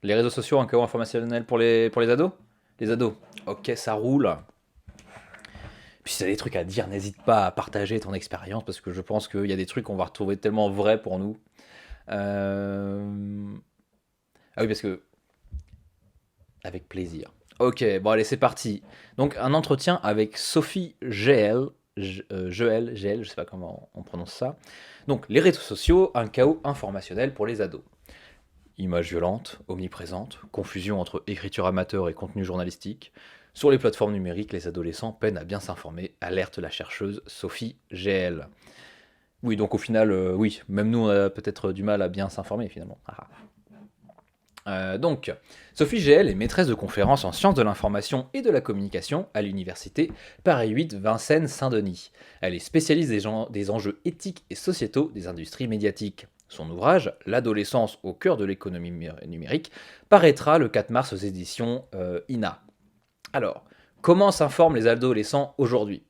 Les réseaux sociaux, un chaos informationnel pour les ados? Les ados. Ok, ça roule. Puis si t'as des trucs à dire, n'hésite pas à partager ton expérience parce que je pense qu'il y a des trucs qu'on va retrouver tellement vrais pour nous. Euh, Ah oui, parce que avec plaisir. Ok, bon allez, c'est parti. Donc un entretien avec Sophie GL, GL, je sais pas comment on prononce ça. Donc les réseaux sociaux, un chaos informationnel pour les ados. Images violentes, omniprésentes, confusion entre écriture amateur et contenu journalistique. Sur les plateformes numériques, les adolescents peinent à bien s'informer, alerte la chercheuse Sophie GL. Oui, donc au final, oui, même nous, on a peut-être du mal à bien s'informer finalement. Ah. Donc, Sophie GL est maîtresse de conférences en sciences de l'information et de la communication à l'université Paris 8 Vincennes-Saint-Denis. Elle est spécialiste des enjeux éthiques et sociétaux des industries médiatiques. Son ouvrage, L'adolescence au cœur de l'économie numérique, paraîtra le 4 mars aux éditions INA. Alors, comment s'informent les adolescents aujourd'hui?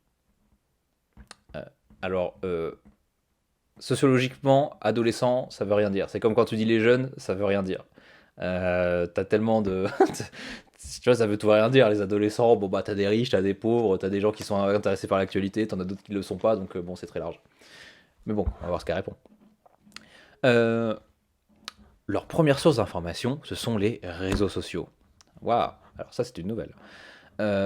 Euh, alors, sociologiquement, adolescent, ça veut rien dire. C'est comme quand tu dis les jeunes, ça veut rien dire. T'as tellement de. Tu vois, ça veut tout rien dire. Les adolescents, bon, bah, t'as des riches, t'as des pauvres, t'as des gens qui sont intéressés par l'actualité, t'en as d'autres qui ne le sont pas, donc bon, c'est très large. Mais bon, on va voir ce qu'elle répond. Euh, Leur première source d'information, ce sont les réseaux sociaux. Waouh, alors ça, c'est une nouvelle.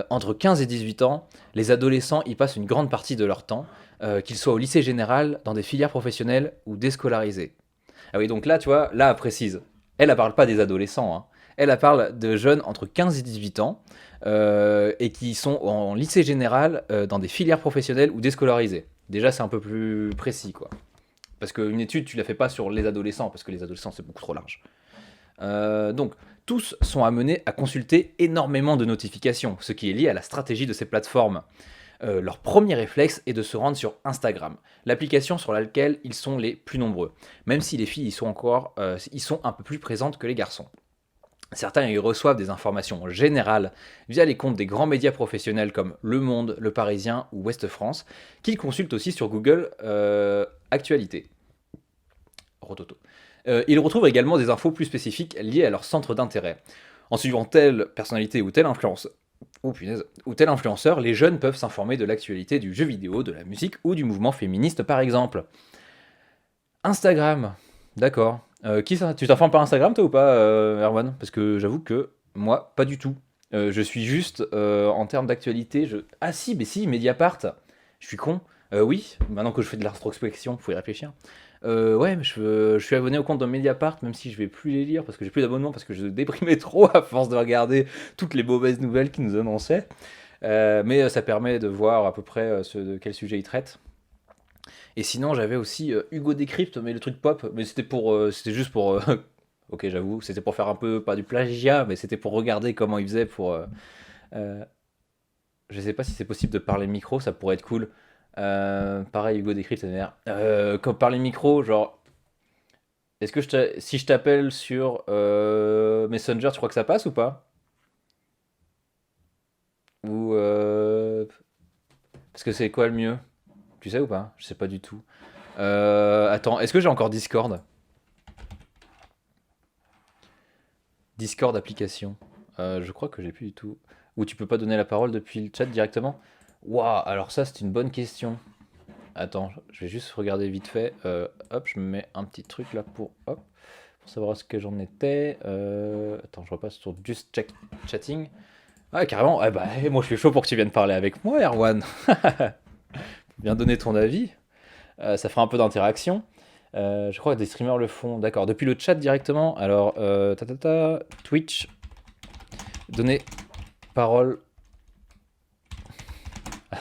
Entre 15 et 18 ans, les adolescents y passent une grande partie de leur temps, qu'ils soient au lycée général, dans des filières professionnelles ou déscolarisés. Ah oui, donc là, tu vois, là, elle précise. Elle parle pas des adolescents, hein. Elle parle de jeunes entre 15 et 18 ans et qui sont en lycée général dans des filières professionnelles ou déscolarisés. Déjà, c'est un peu plus précis, quoi. Parce qu'une étude, tu la fais pas sur les adolescents, parce que les adolescents, c'est beaucoup trop large. Donc, tous sont amenés à consulter énormément de notifications, ce qui est lié à la stratégie de ces plateformes. Leur premier réflexe est de se rendre sur Instagram, l'application sur laquelle ils sont les plus nombreux, même si les filles y sont un peu plus présentes que les garçons. Certains y reçoivent des informations générales via les comptes des grands médias professionnels comme Le Monde, Le Parisien ou Ouest France, qu'ils consultent aussi sur Google Actualité. Rototo. Ils retrouvent également des infos plus spécifiques liées à leur centre d'intérêt. En suivant telle personnalité ou telle influence, oh punaise, ou tel influenceur, les jeunes peuvent s'informer de l'actualité du jeu vidéo, de la musique ou du mouvement féministe par exemple. Instagram, d'accord. Qui ça? Tu t'informes par Instagram toi ou pas, Erwan? Parce que j'avoue que moi, pas du tout. Je suis juste en termes d'actualité. Ah si, mais si, Mediapart. Je suis con. Oui, maintenant que je fais de l'introspection, faut y réfléchir. Ouais, mais je suis abonné au compte de Mediapart, même si je vais plus les lire parce que j'ai plus d'abonnement parce que je déprimais trop à force de regarder toutes les mauvaises nouvelles qu'ils nous annonçaient. Mais ça permet de voir à peu près de quel sujet ils traitent. Et sinon, j'avais aussi Hugo Décrypte, mais le truc pop, mais c'était juste pour, ok, j'avoue, c'était pour faire un peu pas du plagiat, mais c'était pour regarder comment il faisait pour. Euh, je sais pas si c'est possible de parler micro, ça pourrait être cool. Pareil, Hugo Décrypte, comme parler micro, genre, si je t'appelle sur Messenger, tu crois que ça passe ou pas? Ou parce que c'est quoi le mieux? Tu sais ou pas? Je sais pas du tout. Attends, est-ce que j'ai encore Discord? Discord application. Je crois que j'ai plus du tout. Ou tu peux pas donner la parole depuis le chat directement? Waouh, alors ça c'est une bonne question. Attends, je vais juste regarder vite fait. Hop, je me mets un petit truc là pour savoir ce que j'en étais. Attends, je repasse sur Just Check Chatting. Ah, carrément. Ah bah, moi je suis chaud pour que tu viennes parler avec moi, Erwan. Viens donner ton avis. Ça fera un peu d'interaction. Je crois que des streamers le font. D'accord. Depuis le chat directement. Alors, Twitch. Donner parole.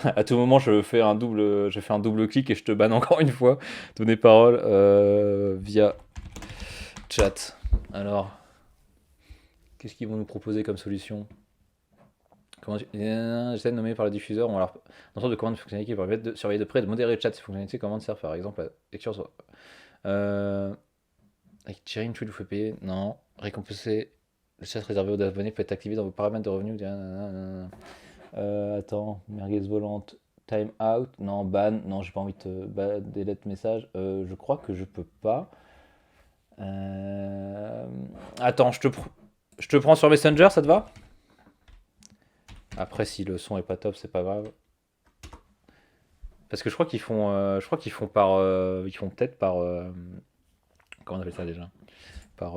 À tout moment, je fais un double clic et je te banne encore une fois. Donner parole via chat. Alors, qu'est-ce qu'ils vont nous proposer comme solution? J'essaie de nommer par le diffuseur. On leur une sorte de commande de fonctionnalité qui permet de surveiller de près et de modérer le chat. Ces fonctionnalités commande servent par exemple à la lecture soit. Avec sharing tweet vous fait payer. Non. Récompenser. Le chat réservé aux abonnés peut être activé dans vos paramètres de revenus. Attends, merguez volante, time out, non, ban, non, j'ai pas envie de delete message. Je crois que je peux pas. Attends, Je te prends sur Messenger, ça te va? Après, si le son est pas top, c'est pas grave. Parce que ils font peut-être par, comment on appelle ça déjà? Par,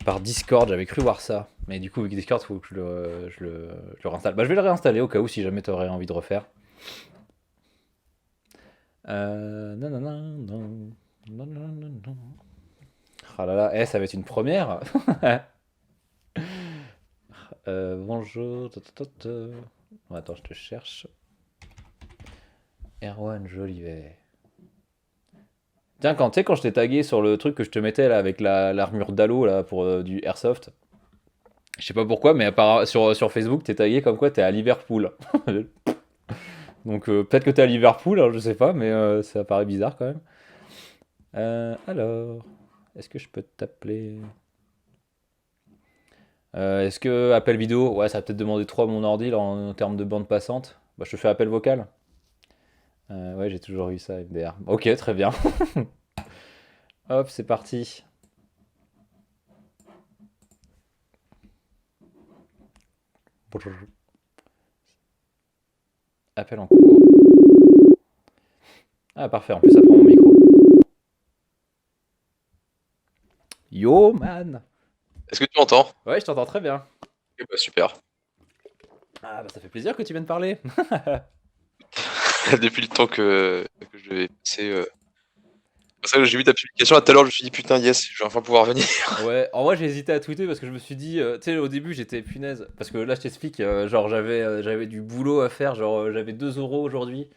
par Discord. J'avais cru voir ça, mais du coup, avec Discord, faut que je le réinstalle. Bah, je vais le réinstaller au cas où si jamais t'aurais envie de refaire. Non, non, non, non, non, non, non, non. Ah là là, ça va être une première. Bonjour. Bon, attends, je te cherche. Erwan Jolivet. Tiens, tu sais, quand je t'ai tagué sur le truc que je te mettais là avec l'armure d'Halo là pour du airsoft, je sais pas pourquoi, mais sur Facebook, t'es tagué comme quoi t'es à Liverpool. Donc peut-être que t'es à Liverpool, hein, je sais pas, mais ça paraît bizarre quand même. Alors, est-ce que je peux t'appeler? Est-ce que appel vidéo? Ouais, ça va peut-être demander trop à mon ordi là, en termes de bande passante. Bah, je te fais appel vocal. Ouais, j'ai toujours eu ça, MDR. Ok, très bien. Hop, c'est parti. Appel en cours. Ah, parfait, en plus ça prend mon micro. Yo, man! Est-ce que tu m'entends? Ouais, je t'entends très bien. Ok, bah, super. Ah, bah ça fait plaisir que tu viennes parler. Depuis le temps que je devais passer. C'est pour ça que j'ai vu ta publication là tout à l'heure, je me suis dit putain, yes, je vais enfin pouvoir venir. Ouais, en vrai j'ai hésité à tweeter parce que je me suis dit, tu sais, au début j'étais punaise. Parce que là je t'explique, genre j'avais du boulot à faire, genre j'avais 2 euros aujourd'hui.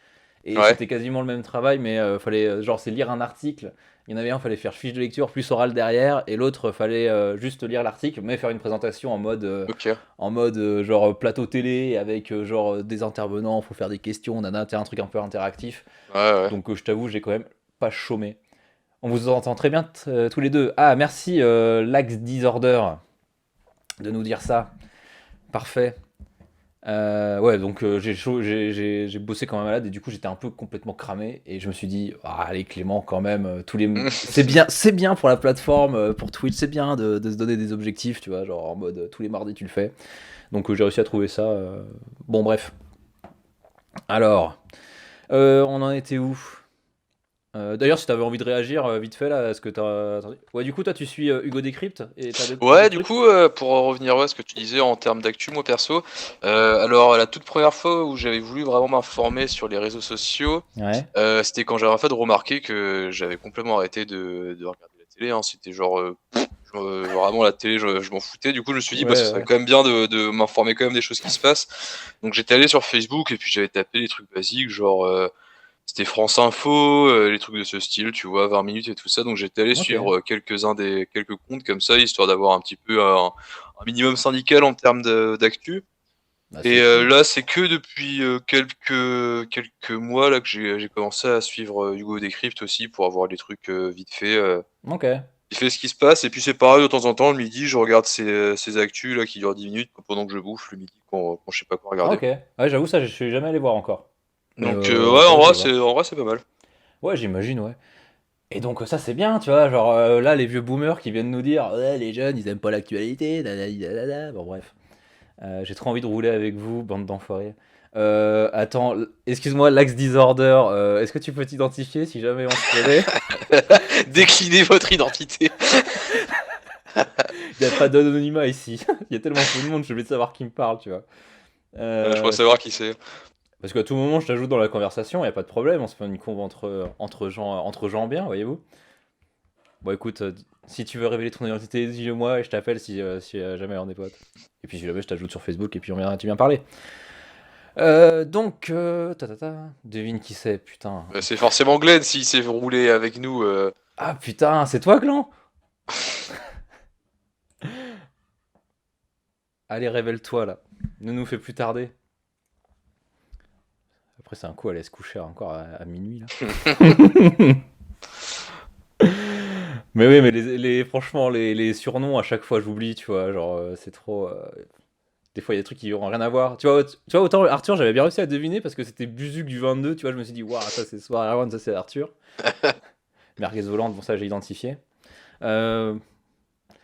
Et Ouais, c'était quasiment le même travail, mais fallait, genre c'est lire un article. Il y en avait un, fallait faire fiche de lecture plus oral derrière. Et l'autre, fallait juste lire l'article, mais faire une présentation ok. en mode genre plateau télé avec genre des intervenants, faut faire des questions, nana, t'as un truc un peu interactif. Ouais, ouais. Donc je t'avoue, j'ai quand même pas chômé. On vous entend très bien tous les deux. Ah, merci Lax Disorder de nous dire ça. Parfait. Ouais, donc j'ai bossé comme un malade et du coup j'étais un peu complètement cramé et je me suis dit, ah, allez Clément, quand même, c'est bien pour la plateforme, pour Twitch, c'est bien de se donner des objectifs, tu vois, genre en mode tous les mardis tu le fais. Donc j'ai réussi à trouver ça. Bon, bref. Alors, on en était où? D'ailleurs, si t'avais envie de réagir vite fait là, est-ce que Ouais, du coup, toi tu suis Hugo Décrypte et t'as Ouais, d'autres du trucs? coup, pour revenir à ce que tu disais en termes d'actu, moi perso, alors la toute première fois où j'avais voulu vraiment m'informer sur les réseaux sociaux, Ouais. c'était quand j'avais en fait remarqué que j'avais complètement arrêté de regarder la télé, hein. C'était genre, vraiment la télé, je m'en foutais. Du coup, je me suis dit, Ouais, bah, ce serait ouais. quand même bien de m'informer quand même des choses qui se passent. Donc j'étais allé sur Facebook et puis j'avais tapé les trucs basiques, genre c'était France Info, les trucs de ce style, tu vois, 20 minutes et tout ça. Donc j'étais allé Ok. suivre quelques comptes comme ça, histoire d'avoir un petit peu un minimum syndical en termes d'actu. Bah, Et c'est cool. là, c'est que depuis quelques mois là que j'ai commencé à suivre Hugo Décrypte aussi pour avoir les trucs Ok. vite fait ce qui se passe. Et puis c'est pareil, de temps en temps, le midi, je regarde ces actus là qui durent 10 minutes pendant que je bouffe le midi quand je sais pas quoi regarder. Ok. Ouais, j'avoue, ça, je suis jamais allé voir encore. Mais Donc ouais, faudrait que j'aille voir. en vrai, c'est pas mal. Ouais, j'imagine, ouais. Et donc, ça, c'est bien, tu vois. Genre, là, les vieux boomers qui viennent nous dire, ouais, les jeunes, ils aiment pas l'actualité. Nanani, nanana. Bon, bref. J'ai trop envie de rouler avec vous, bande d'enfoirés. Attends, excuse-moi, Lax Disorder, est-ce que tu peux t'identifier si jamais on se connaît? Déclinez votre identité. Il n'y a pas d'anonymat ici. Il y a tellement peu de monde, je vais savoir qui me parle, tu vois. Je pourrais savoir qui c'est. Parce qu'à tout moment, je t'ajoute dans la conversation, il n'y a pas de problème, on se fait une conve entre gens bien, voyez-vous. Bon, écoute, si tu veux révéler ton identité, dis-le-moi et je t'appelle si jamais on est potes. Et puis si jamais je t'ajoute sur Facebook et puis tu viens parler. Donc, devine qui c'est, putain. C'est forcément Glenn s'il s'est roulé avec nous. Ah putain, c'est toi, Gland? Allez, révèle-toi là. Ne nous fais plus tarder. Après, c'est un coup, elle allait se coucher encore à minuit là. Mais oui, mais franchement, les surnoms, à chaque fois, j'oublie, tu vois. Genre, c'est trop. Des fois, il y a des trucs qui n'auront rien à voir. Tu vois, autant Arthur, j'avais bien réussi à deviner parce que c'était Buzuc du 22. Tu vois, je me suis dit, waouh, ça c'est Soir Erwan, ça c'est Arthur. Merguez volante, bon, ça j'ai identifié. Euh,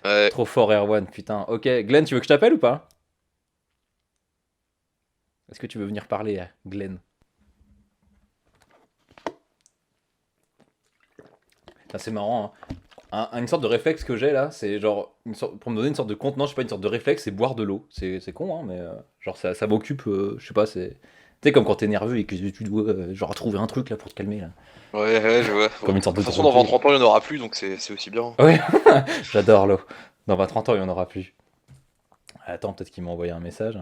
Ouais. Trop fort, Erwan, putain. Ok, Glenn, tu veux que je t'appelle ou pas? Est-ce que tu veux venir parler, Glenn? Ah, c'est marrant, hein. Une sorte de réflexe que j'ai là, c'est genre, pour me donner une sorte de contenant, je sais pas, une sorte de réflexe, c'est boire de l'eau. C'est con, hein, mais genre ça m'occupe, je sais pas, c'est. Tu sais, comme quand t'es nerveux et que tu dois genre trouver un truc là pour te calmer, là. Ouais, ouais, je vois. Bon, Comme de une sorte de toute façon, dans drogué, genre. 20-30 ans, il n'y en aura plus, donc c'est aussi bien. Ouais, j'adore l'eau. Dans 30 ans, il y en aura plus. Attends, peut-être qu'il m'a envoyé un message.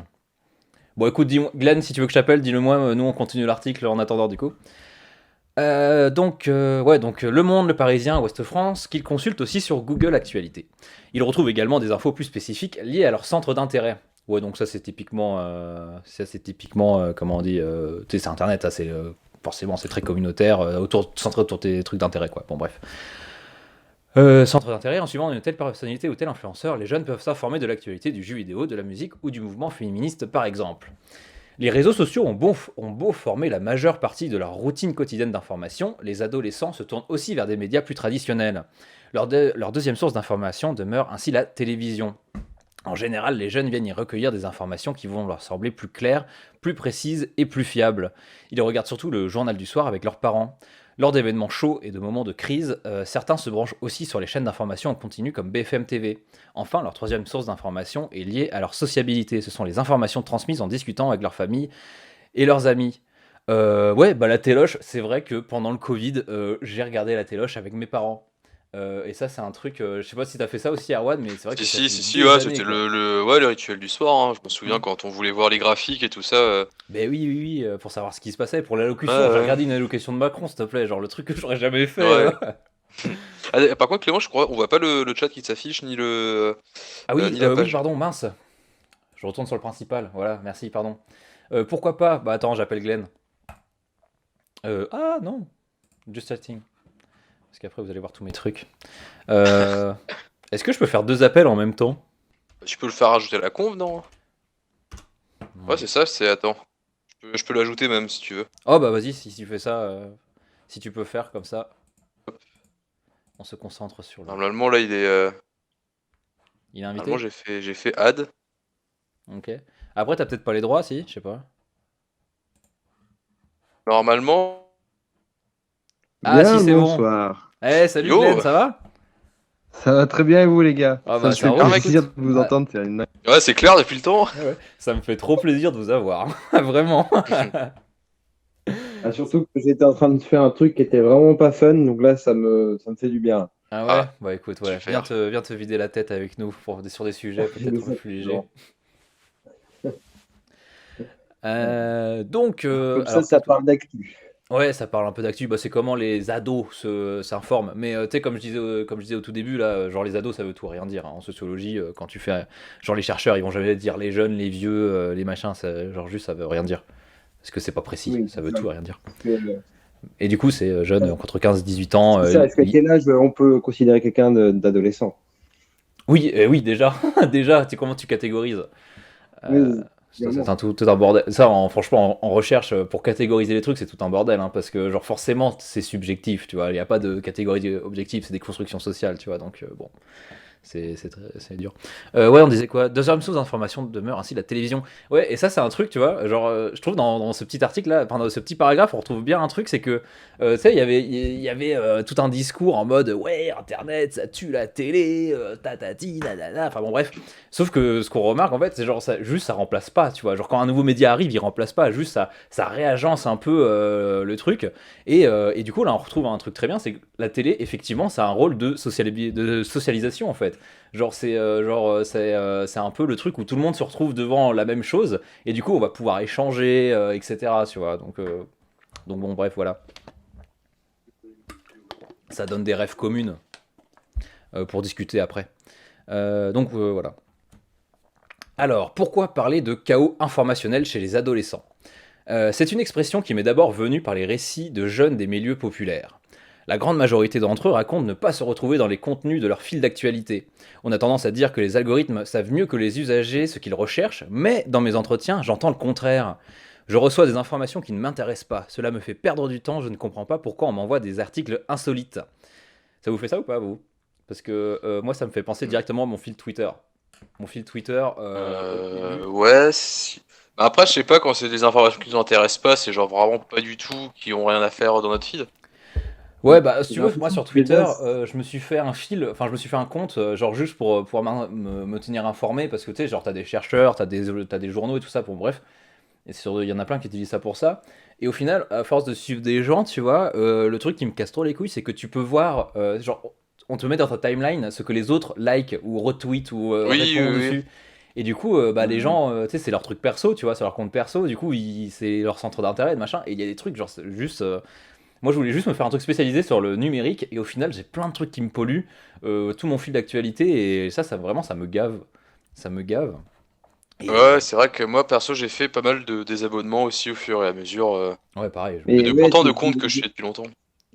Bon, écoute, dis-moi, Glenn, si tu veux que je t'appelle, dis-le moi, nous on continue l'article en attendant du coup. Le Monde, Le Parisien, Ouest France, qu'ils consultent aussi sur Google Actualité. Ils retrouvent également des infos plus spécifiques liées à leur centre d'intérêt. Ouais, donc c'est typiquement, comment on dit, tu sais, c'est Internet, ça, c'est forcément c'est très communautaire, centré autour de tes trucs d'intérêt, quoi. Bon, bref. Centre d'intérêt, en suivant une telle personnalité ou tel influenceur, les jeunes peuvent s'informer de l'actualité du jeu vidéo, de la musique ou du mouvement féministe, par exemple. Les réseaux sociaux ont beau former la majeure partie de leur routine quotidienne d'information, les adolescents se tournent aussi vers des médias plus traditionnels. Leur deuxième source d'information demeure ainsi la télévision. En général, les jeunes viennent y recueillir des informations qui vont leur sembler plus claires, plus précises et plus fiables. Ils regardent surtout le journal du soir avec leurs parents. Lors d'événements chauds et de moments de crise, certains se branchent aussi sur les chaînes d'information en continu comme BFM TV. Enfin, leur troisième source d'information est liée à leur sociabilité. Ce sont les informations transmises en discutant avec leur famille et leurs amis. Ouais, bah la téloche, c'est vrai que pendant le Covid, j'ai regardé la téloche avec mes parents. Et ça, c'est un truc, je sais pas si t'as fait ça aussi, Erwan, mais c'est vrai que ça fait des Ouais, années, c'était quoi. ouais, le rituel du soir, hein. Je me souviens Mm. quand on voulait voir les graphiques et tout ça. Ben oui, oui, oui, pour savoir ce qui se passait. Pour Ouais, l'allocution, j'ai ouais. regardé une allocution de Macron, s'il te plaît, genre le truc que j'aurais jamais fait. Ouais. Ah, par contre, Clément, je crois, on voit pas le chat qui s'affiche, Ah oui, ni la oui, page. pardon, mince. Je retourne sur le principal, voilà, merci, pardon. Pourquoi pas? Bah attends, j'appelle Glenn. Ah non, just chatting. Parce qu'après, vous allez voir tous mes trucs. Euh, Est-ce que je peux faire deux appels en même temps? Tu peux le faire rajouter à la conve, non? Ouais, Ouais. c'est ça, c'est. Attends. Je peux l'ajouter même si tu veux. Oh bah vas-y, si tu fais ça, si tu peux faire comme ça, on se concentre sur le. Normalement, là, il est. Il est Normalement, invité? j'ai fait add. Ok. Après, t'as peut-être pas les droits, si? Je sais pas. Normalement. Ah si, Bien le c'est bon. bonsoir. Eh, salut Glenn, Yo! ça va? Ça va très bien et vous les gars? Ah Ça bah me ça fait roule. Ah, mec, plaisir écoute. de vous Ah, entendre faire une. Ouais, c'est clair depuis le temps. ouais, ouais. Ça me fait trop plaisir de vous avoir. Vraiment. Ah, surtout que j'étais en train de faire un truc qui était vraiment pas fun, donc là ça me fait du bien. Ah ouais? Ah, Bah écoute, ouais. super. Viens te vider la tête avec nous sur des sujets peut-être un peu plus légers. Exactement. Comme Alors ça peut-être que. parle d'actu. Ouais, ça parle un peu d'actu. Bah, c'est comment les ados s'informent. Mais tu sais, comme je disais au tout début, là, genre les ados, ça veut tout rien dire, hein. En sociologie, quand tu fais. Genre les chercheurs, ils vont jamais dire les jeunes, les vieux, les machins, genre juste ça veut rien dire. Parce que c'est pas précis, Oui, ça c'est veut ça. tout et rien dire. Euh, Et du coup, c'est jeunes entre 15 et 18 ans. C'est ça, est-ce qu'à quel âge on peut considérer quelqu'un d'adolescent? Oui, oui, déjà. Déjà, comment tu catégorises? Euh, Oui, c'est évidemment. tout un bordel. Ça, franchement, en recherche, pour catégoriser les trucs, c'est tout un bordel, hein, parce que, genre, forcément, c'est subjectif, tu vois. Il n'y a pas de catégorie objective, c'est des constructions sociales, tu vois. Donc, bon, c'est dur. Ouais, on disait quoi? Deuxième source d'information demeure ainsi la télévision. Ouais, et ça, c'est un truc, tu vois. Genre, je trouve dans ce petit article-là, enfin, dans ce petit paragraphe, on retrouve bien un truc, c'est que, tu sais, il y avait tout un discours en mode, ouais, Internet, ça tue la télé, tatati, nanana. Enfin, bon, bref. Sauf que ce qu'on remarque, en fait, c'est genre, ça remplace pas, tu vois. Genre, quand un nouveau média arrive, il remplace pas, juste ça réagence un peu le truc. Et du coup, là, on retrouve un truc très bien, c'est que la télé, effectivement, ça a un rôle de socialisation, en fait. Genre, c'est un peu le truc où tout le monde se retrouve devant la même chose, et du coup, on va pouvoir échanger, etc., tu vois. Donc bon, bref, voilà. Ça donne des rêves communes pour discuter après. Voilà. Alors, pourquoi parler de chaos informationnel chez les adolescents? C'est une expression qui m'est d'abord venue par les récits de jeunes des milieux populaires. La grande majorité d'entre eux racontent ne pas se retrouver dans les contenus de leur fil d'actualité. On a tendance à dire que les algorithmes savent mieux que les usagers ce qu'ils recherchent, mais dans mes entretiens, j'entends le contraire. Je reçois des informations qui ne m'intéressent pas, cela me fait perdre du temps, je ne comprends pas pourquoi on m'envoie des articles insolites. Ça vous fait ça ou pas, vous? Parce que moi, ça me fait penser directement à mon fil Twitter. Mon fil Twitter, au début. Ouais. Bah, après, je sais pas, quand c'est des informations qui nous intéressent pas, c'est genre vraiment pas du tout, qui ont rien à faire dans notre feed. Ouais, bah, si J'ai tu veux, moi l'impression sur que Twitter, déjà, je me suis fait un fil, enfin, je me suis fait un compte, genre juste pour pouvoir me tenir informé, parce que tu sais, genre, t'as des chercheurs, t'as des journaux et tout ça, pour bref. Et il y en a plein qui utilisent ça pour ça. Et au final, à force de suivre des gens, tu vois, le truc qui me casse trop les couilles, c'est que tu peux voir, genre, on te met dans ta timeline ce que les autres like ou retweetent ou Oui, répondent oui, oui. dessus. Et du coup, bah, les gens, tu sais, c'est leur truc perso, tu vois, c'est leur compte perso. Du coup, c'est leur centre d'intérêt, machin. Et il y a des trucs, genre, c'est juste. Moi, je voulais juste me faire un truc spécialisé sur le numérique. Et au final, j'ai plein de trucs qui me polluent tout mon fil d'actualité. Et ça, vraiment, ça me gave. Ça me gave. Et Ouais, c'est vrai que moi, perso, j'ai fait pas mal de désabonnements aussi au fur et à mesure. ouais, pareil. Et mais de ouais, pourtant de comptes que je fais depuis longtemps.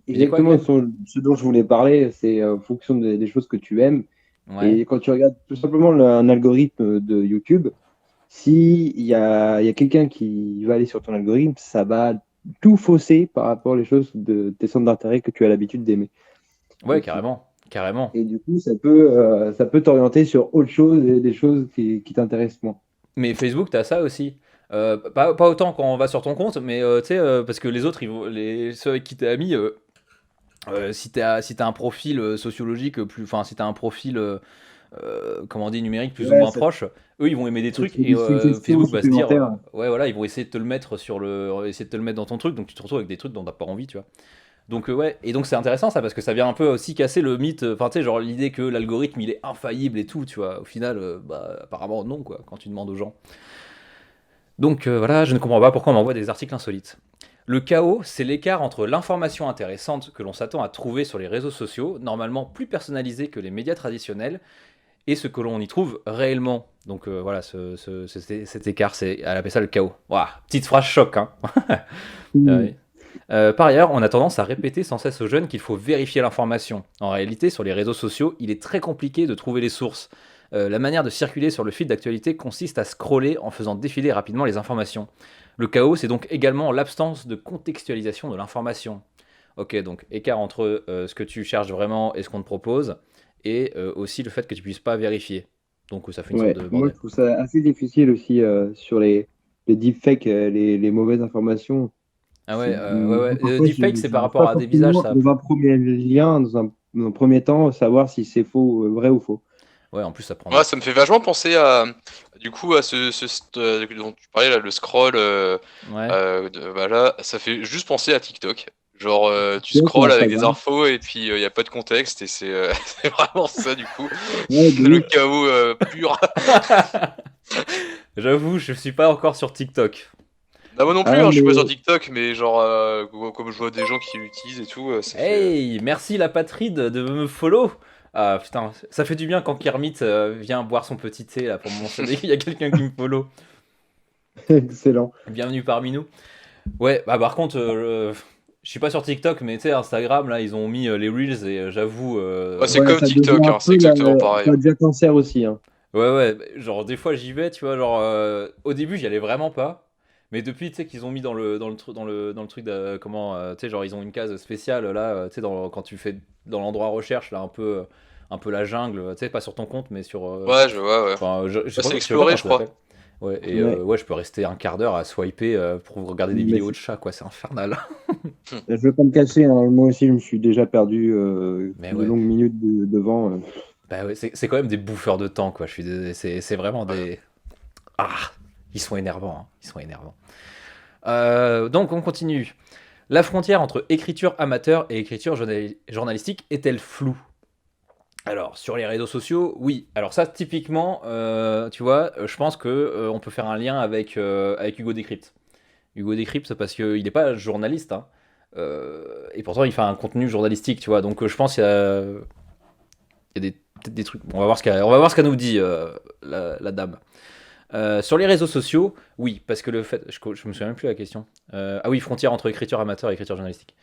Tu dis quoi, exactement Glenn? ce dont je voulais parler, c'est en fonction des choses que tu aimes. Ouais. Et quand tu regardes tout simplement un algorithme de YouTube, il y a quelqu'un qui va aller sur ton algorithme, ça va tout fausser par rapport aux choses de tes centres d'intérêt que tu as l'habitude d'aimer. Ouais, Et, qui- carrément. Carrément. et du coup, ça peut t'orienter sur autre chose et des choses qui t'intéressent moins. Mais Facebook, t'as ça aussi. Pas autant quand on va sur ton compte, mais tu sais, parce que les autres, ceux avec qui t'es ami, si t'as un profil sociologique plus, enfin, si t'as un profil, comment on dit, numérique plus ou Ouais, moins proche, eux, ils vont aimer des ça te trucs fait et des suggestions Facebook va se dire, supplémentaires. ouais, voilà, ils vont essayer de te le mettre essayer de te le mettre dans ton truc, donc tu te retrouves avec des trucs dont t'as pas envie, tu vois. Donc ouais, et donc c'est intéressant ça parce que ça vient un peu aussi casser le mythe, enfin tu sais, genre l'idée que l'algorithme il est infaillible et tout, tu vois. Au final, bah apparemment non quoi, quand tu demandes aux gens. Donc voilà, je ne comprends pas pourquoi on m'envoie des articles insolites. Le chaos, c'est l'écart entre l'information intéressante que l'on s'attend à trouver sur les réseaux sociaux, normalement plus personnalisée que les médias traditionnels, et ce que l'on y trouve réellement. Donc voilà, cet écart, elle appelle ça le chaos. Ouah, petite phrase choc, hein. Ouais. Par ailleurs, on a tendance à répéter sans cesse aux jeunes qu'il faut vérifier l'information. En réalité, sur les réseaux sociaux, il est très compliqué de trouver les sources. La manière de circuler sur le fil d'actualité consiste à scroller en faisant défiler rapidement les informations. Le chaos, c'est donc également l'absence de contextualisation de l'information. Ok, donc écart entre ce que tu cherches vraiment et ce qu'on te propose, et aussi le fait que tu puisses pas vérifier. Donc ça fait une sorte Ouais, de moi je bordel. trouve ça assez difficile aussi sur les deepfakes, les mauvaises informations. Ah ouais, ouais, ouais. Parfois, Deepfake, c'est par j'arrive pas rapport à des visages, forcément, ça. dans un premier lien, dans un premier temps, savoir si c'est faux, vrai ou faux. Ouais, en plus, ça prend du Ouais, ça me fait vachement penser à, du coup, à dont tu parlais là, le scroll. Ouais. Bah là, ça fait juste penser à TikTok. Genre, tu TikTok ou scrolles avec des Instagram. infos et puis il y a pas de contexte et c'est c'est vraiment ça du coup. Ouais, de Le ouf. chaos pur. J'avoue, je suis pas encore sur TikTok. Non, moi non plus, Ah, hein, je suis pas sur mais TikTok, mais genre, comme je vois des gens qui l'utilisent et tout, ça fait. Hey, merci la patrie de me follow. Ah putain, ça fait du bien quand Kermit vient boire son petit thé là pour me mentionner qu'il y a quelqu'un qui me follow. excellent. Bienvenue parmi nous. Ouais, bah par contre, je suis pas sur TikTok, mais tu sais, Instagram là, ils ont mis les Reels et j'avoue, Bah, c'est Ouais, comme ça devient TikTok, un hein, c'est peu exactement pareil, ça hein. devient cancer aussi, hein. ouais, ouais, bah, genre des fois j'y vais, tu vois, genre au début j'y allais vraiment pas, mais depuis tu sais qu'ils ont mis dans le truc de comment tu sais genre ils ont une case spéciale là, tu sais quand tu fais dans l'endroit recherche là un peu la jungle, tu sais pas sur ton compte mais sur Ouais, je vois, ouais. enfin Ouais, c'est je sais pas exploré, comment je ça crois. s'appelle. Ouais, et Ouais. ouais, je peux rester un quart d'heure à swiper pour regarder des Mais vidéos de chats quoi, c'est infernal. je vais pas me cacher, hein, moi aussi, je me suis déjà perdu Mais de ouais. longues minutes devant. Bah ouais, c'est quand même des bouffeurs de temps quoi, je suis désolé, c'est vraiment Ouais. des ah, ils sont énervants, hein, ils sont énervants. Donc on continue. La frontière entre écriture amateur et écriture journalistique est-elle floue? Alors, sur les réseaux sociaux, oui. Alors ça, typiquement, tu vois, je pense que on peut faire un lien avec Hugo Décrypte. Hugo Décrypte, c'est parce qu'il n'est pas journaliste, hein. Et pourtant, il fait un contenu journalistique, tu vois. Donc je pense qu'il y a peut-être des trucs. Bon, on va voir ce qu'elle nous dit, la dame. Sur les réseaux sociaux, oui, parce que le fait. Je me souviens même plus de la question. Ah oui, frontière entre écriture amateur et écriture journalistique.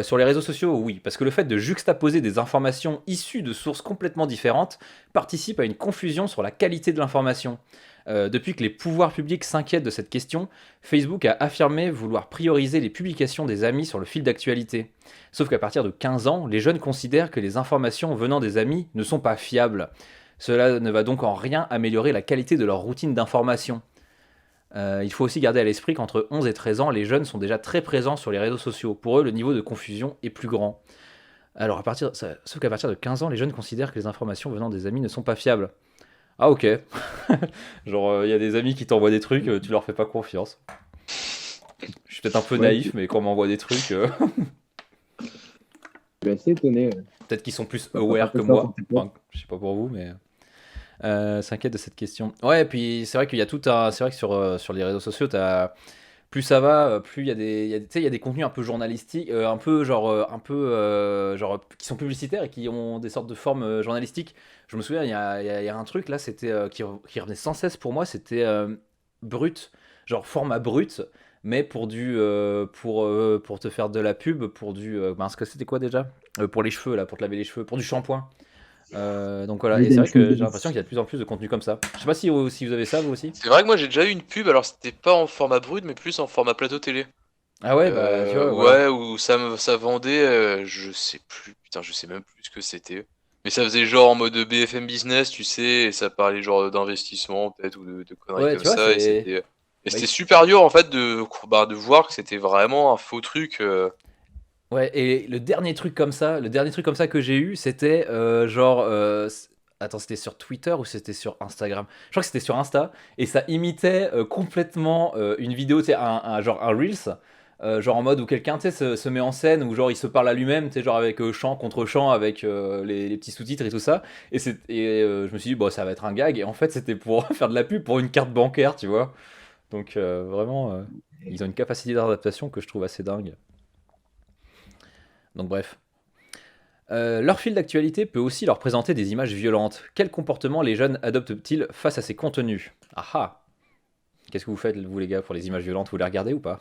Sur les réseaux sociaux, oui, parce que le fait de juxtaposer des informations issues de sources complètement différentes participe à une confusion sur la qualité de l'information. Depuis que les pouvoirs publics s'inquiètent de cette question, Facebook a affirmé vouloir prioriser les publications des amis sur le fil d'actualité. Sauf qu'à partir de 15 ans, les jeunes considèrent que les informations venant des amis ne sont pas fiables. Cela ne va donc en rien améliorer la qualité de leur routine d'information. Il faut aussi garder à l'esprit qu'entre 11 et 13 ans, les jeunes sont déjà très présents sur les réseaux sociaux. Pour eux, le niveau de confusion est plus grand. Alors, sauf qu'à partir de 15 ans, les jeunes considèrent que les informations venant des amis ne sont pas fiables. Ah ok. Genre, il y a des amis qui t'envoient des trucs, tu leur fais pas confiance. Je suis peut-être un peu Ouais, naïf, mais quand on m'envoie des trucs, je suis assez étonné. peut-être qu'ils sont plus Enfin, aware que ça, moi. c'était quoi? Enfin, je sais pas pour vous, mais s'inquiète de cette question. Ouais, et puis c'est vrai qu'il y a tout un. C'est vrai que sur les réseaux sociaux, plus ça va, plus tu sais, il y a des contenus un peu journalistiques, un peu genre qui sont publicitaires et qui ont des sortes de formes journalistiques. Je me souviens, il y a un truc là, c'était qui revenait sans cesse pour moi, c'était brut, genre format brut, mais pour te faire de la pub, pour mince, que c'était quoi déjà? Pour les cheveux là, pour te laver les cheveux, pour du shampoing. Donc voilà, et c'est vrai que j'ai l'impression qu'il y a de plus en plus de contenu comme ça. Je sais pas si vous avez ça vous aussi. C'est vrai que moi j'ai déjà eu une pub, alors c'était pas en format brut, mais plus en format plateau télé. Ah ouais, bah tu vois, voilà. Ouais, où ça vendait, je sais plus, putain, je sais même plus ce que c'était. Mais ça faisait genre en mode BFM Business, tu sais, et ça parlait genre d'investissement peut-être, ou de conneries Ouais, comme tu vois, ça, et c'est. Bah, c'était super dur en fait de voir que c'était vraiment un faux truc. ouais, et le dernier truc comme ça que j'ai eu, c'était attends, c'était sur Twitter ou c'était sur Instagram? Je crois que c'était sur Insta, et ça imitait complètement une vidéo, tu sais, genre un Reels, genre en mode où quelqu'un, tu sais, se met en scène, où genre il se parle à lui-même, tu sais, genre avec chant contre chant, avec les petits sous-titres et tout ça. Je me suis dit, bon, ça va être un gag, et en fait, c'était pour faire de la pub pour une carte bancaire, tu vois. Donc vraiment, ils ont une capacité d'adaptation que je trouve assez dingue. Donc bref. Leur fil d'actualité peut aussi leur présenter des images violentes. Quel comportement les jeunes adoptent-ils face à ces contenus? Ah ah. Qu'est-ce que vous faites, vous les gars, pour les images violentes? Vous les regardez ou pas?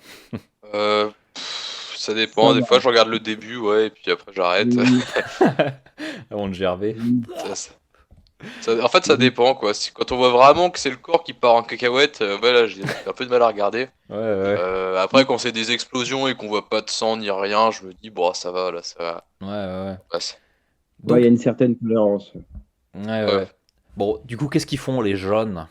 Ça dépend, des fois je regarde le début, ouais, et puis après j'arrête. Avant de gerber. Ça- En fait, ça dépend quoi. Quand on voit vraiment que c'est le corps qui part en cacahuète, ouais, là j'ai un peu de mal à regarder. Ouais, ouais, Après, quand c'est des explosions et qu'on voit pas de sang ni rien, je me dis, bon, ça va, là, ça ouais, ouais. passe. Ouais, il y a Donc, une certaine tolérance. ouais, ouais, Ouais. ouais. Bon, du coup, qu'est-ce qu'ils font les jeunes?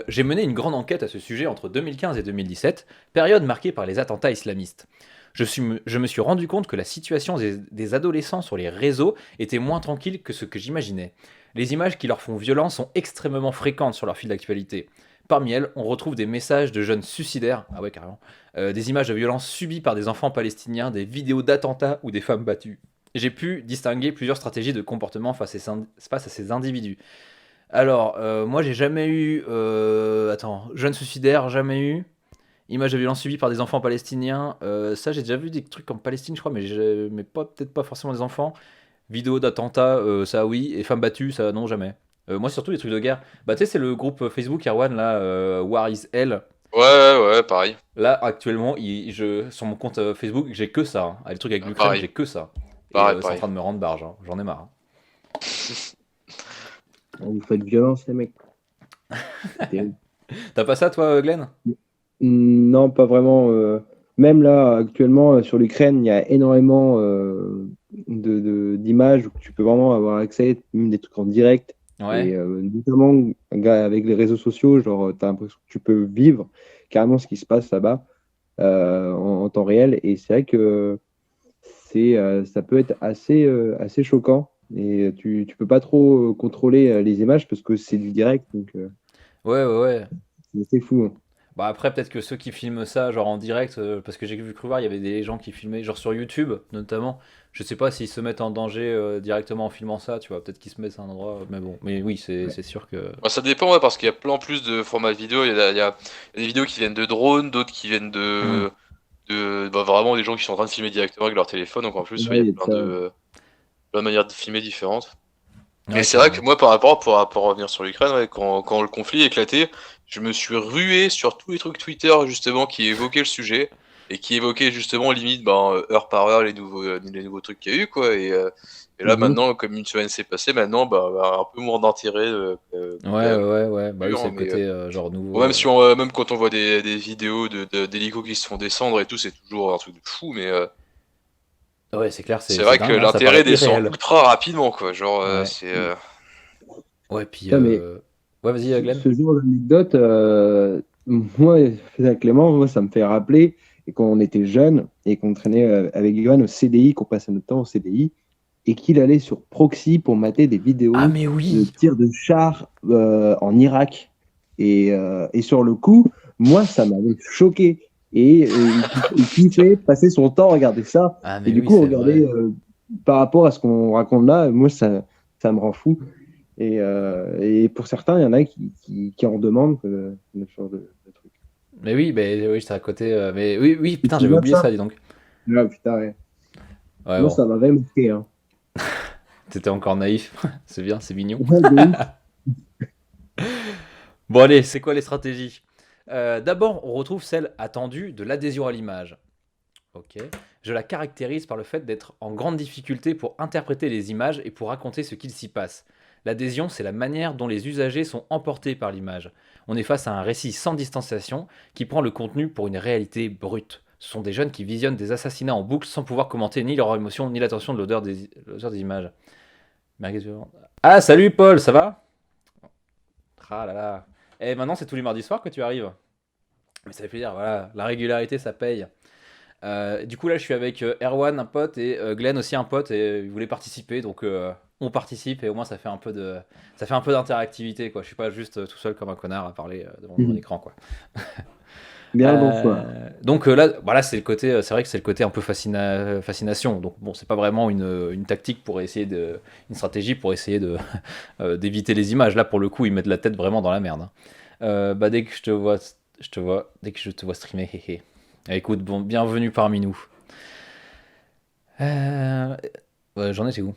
J'ai mené une grande enquête à ce sujet entre 2015 et 2017, période marquée par les attentats islamistes. Je me suis rendu compte que la situation des adolescents sur les réseaux était moins tranquille que ce que j'imaginais. Les images qui leur font violence sont extrêmement fréquentes sur leur fil d'actualité. Parmi elles, on retrouve des messages de jeunes suicidaires, ah ouais carrément, des images de violences subies par des enfants palestiniens, des vidéos d'attentats ou des femmes battues. J'ai pu distinguer plusieurs stratégies de comportement face à ces individus. Alors, moi j'ai jamais eu... attends, jeune suicidaire, jamais eu. Images de violences subies par des enfants palestiniens. Ça, j'ai déjà vu des trucs en Palestine, je crois, mais peut-être pas forcément des enfants. Vidéos d'attentats, ça oui. Et femmes battues, ça non, jamais. Moi, surtout les trucs de guerre. Bah, tu sais, c'est le groupe Facebook, Erwan, là, War is Hell. Ouais, pareil. Là, actuellement, sur mon compte Facebook, j'ai que ça, hein. Ah, les trucs avec l'Ukraine, Pareil. j'ai que ça. Et Pareil, c'est en pareil. train de me rendre barge, hein. J'en ai marre, hein. Vous faites violence, les mecs. C'est terrible. T'as pas ça, toi, Glenn? Non, pas vraiment. Même là, actuellement, sur l'Ukraine, il y a énormément d'images où tu peux vraiment avoir accès, même des trucs en direct. Ouais. Et notamment avec les réseaux sociaux, genre, tu as l'impression que tu peux vivre carrément ce qui se passe là-bas en temps réel. Et c'est vrai que ça peut être assez choquant. Et tu peux pas trop contrôler les images parce que c'est du direct. Donc, Ouais, ouais, ouais. c'est assez fou, hein. Bah après, peut-être que ceux qui filment ça, genre en direct, parce que cru voir, il y avait des gens qui filmaient, genre sur YouTube notamment. Je sais pas s'ils se mettent en danger directement en filmant ça, tu vois. Peut-être qu'ils se mettent à un endroit, mais bon. Mais oui, c'est sûr que. Bah, ça dépend, ouais, parce qu'il y a plein plus de formats de vidéos. Il y a des vidéos qui viennent de drones, d'autres qui viennent bah, vraiment des gens qui sont en train de filmer directement avec leur téléphone. Donc en plus, ouais, il y Ouais, a plein de manières de filmer différentes. Ouais, Et c'est vrai que carrément. moi, pour revenir sur l'Ukraine, ouais, quand le conflit éclatait, je me suis rué sur tous les trucs Twitter justement qui évoquaient le sujet et qui évoquaient justement limite ben, heure par heure les nouveaux trucs qu'il y a eu quoi. Et Et là, Mhm. maintenant, comme une semaine s'est passée, maintenant, un peu moins d'intérêt. Ouais, Quand même, bah oui, plus, c'est hein, le mais côté genre bon, nouveau. même quand on voit des vidéos d'hélicos qui se font descendre et tout, c'est toujours un truc de fou, mais Ouais, c'est clair, c'est c'est vrai que dingue, hein, ça paraît l'intérêt descend irréel. ultra rapidement, quoi. Genre, Ouais, c'est. ouais, puis. Putain, mais Ouais, vas-y, Glenn. ce genre d'anecdote, moi, Clément, moi, ça me fait rappeler quand on était jeune et qu'on traînait avec Johan au CDI, qu'on passait notre temps au CDI, et qu'il allait sur Proxy pour mater des Ah, vidéos mais de oui! tirs de chars en Irak. Et sur le coup, moi, ça m'avait choqué. Et il kiffait passer son temps à regarder ça. Ah, Et mais du oui, coup, c'est regarder vrai. par rapport à ce qu'on raconte là, moi, ça me rend fou. Et pour certains, il y en a qui en demandent ce genre de truc. Mais oui, oui, j'étais à côté. Mais oui, oui, Tu te putain, j'avais souviens de oublié ça? ça, dis donc. Ah, putain, ouais. Ouais, Moi, bon, ça m'avait marqué. Hein. t'étais encore naïf. C'est bien, c'est mignon. Ouais, de ouf. Bon, allez, c'est quoi les stratégies? D'abord, on retrouve celle attendue de l'adhésion à l'image. Ok. Je la caractérise par le fait d'être en grande difficulté pour interpréter les images et pour raconter ce qu'il s'y passe. L'adhésion, c'est la manière dont les usagers sont emportés par l'image. On est face à un récit sans distanciation qui prend le contenu pour une réalité brute. Ce sont des jeunes qui visionnent des assassinats en boucle sans pouvoir commenter ni leur émotion ni l'attention de l'odeur des images. Ah, salut Paul, ça va? Ah là là. Et maintenant, c'est tous les mardis soirs que tu arrives. Mais ça fait plaisir, voilà, la régularité, ça paye. Du coup, là, je suis avec Erwan, un pote, et Glenn aussi, un pote, et il voulait participer, donc on participe, et au moins, ça fait un peu d'interactivité, quoi. Je suis pas juste tout seul comme un connard à parler devant mon Mhm. écran, quoi. Bien le bonsoir. Donc là, voilà, c'est le côté, c'est vrai que c'est le côté un peu fascination. Donc bon, c'est pas vraiment une tactique pour essayer une stratégie pour essayer de d'éviter les images. Là, pour le coup, ils mettent la tête vraiment dans la merde, hein. Bah dès que dès que je te vois streamer, hé hé. Écoute, bon, bienvenue parmi nous. Euh, J'en étais où?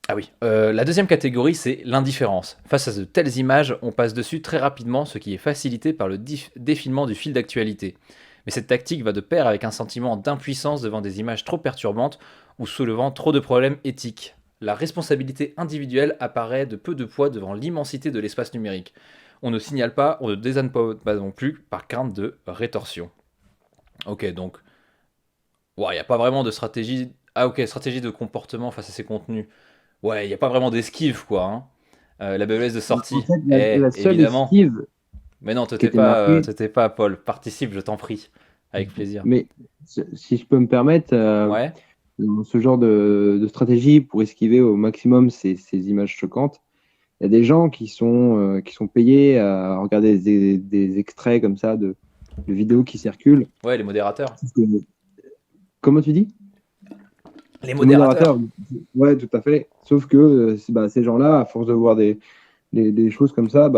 Ah oui. La deuxième catégorie, c'est l'indifférence. Face à de telles images, on passe dessus très rapidement, ce qui est facilité par le défilement du fil d'actualité. Mais cette tactique va de pair avec un sentiment d'impuissance devant des images trop perturbantes ou soulevant trop de problèmes éthiques. La responsabilité individuelle apparaît de peu de poids devant l'immensité de l'espace numérique. On ne signale pas, on ne désonne pas non plus par crainte de rétorsion. Ok, donc, il n'y a pas vraiment de stratégie. Ah ok, stratégie de comportement face à ces contenus. Ouais, il n'y a pas vraiment d'esquive, quoi, hein. La BES de En sortie. fait, Eh, la seule évidemment. esquive Mais non, qui était marquée, te tais pas, Paul. Participe, je t'en prie. Avec plaisir. mais si je peux me permettre, Ouais. dans ce genre de stratégie pour esquiver au maximum ces images choquantes, il y a des gens qui sont payés à regarder des extraits comme ça de vidéos qui circulent. Ouais, les modérateurs. Comment tu dis? Les Les modérateurs, modérateurs. ouais, tout à fait. Sauf que ces gens-là, à force de voir des choses comme ça,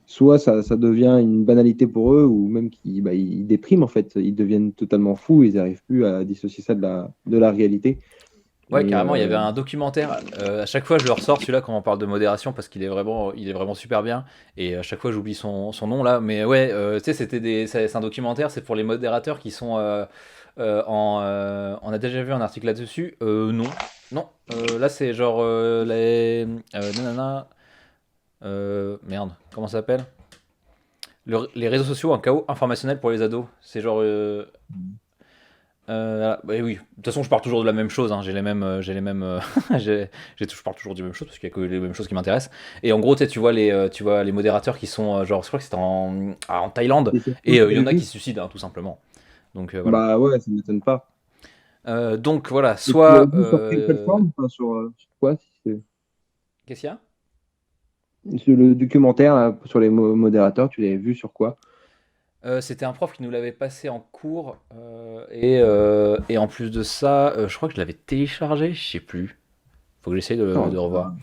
soit ça devient une banalité pour eux, ou même ils dépriment en fait. Ils deviennent totalement fous, ils n'arrivent plus à dissocier ça de la réalité. Ouais, Et carrément, il y avait un documentaire. À chaque fois, je le ressors celui-là quand on parle de modération parce il est vraiment super bien. Et à chaque fois, j'oublie son nom là. Mais ouais, tu sais, c'est un documentaire, c'est pour les modérateurs qui sont on a déjà vu un article là-dessus. Non, non. Là, c'est genre nanana. Merde, comment ça s'appelle? Les réseaux sociaux, un chaos informationnel pour les ados. C'est genre. Bah oui, de toute façon, je parle toujours de la même chose, hein. J'ai les mêmes, je parle toujours du même chose parce qu'il y a que les mêmes choses qui m'intéressent. Et en gros, tu vois les modérateurs qui sont genre, je crois que c'était en Thaïlande, c'est sur quoi et que il t'as y en vu a qui ça? se suicident, hein, tout simplement. Donc voilà. Bah ouais, ça ne m'étonne pas. Donc voilà, Et tu l'avais soit vu sur quelle plateforme? Enfin, sur quoi? Si qu'est-ce qu'il y a? sur le documentaire là, sur les modérateurs, tu l'avais vu sur quoi? C'était un prof qui nous l'avait passé en cours, et en plus de ça, je crois que je l'avais téléchargé, je sais plus. Faut que j'essaye Attends, de revoir.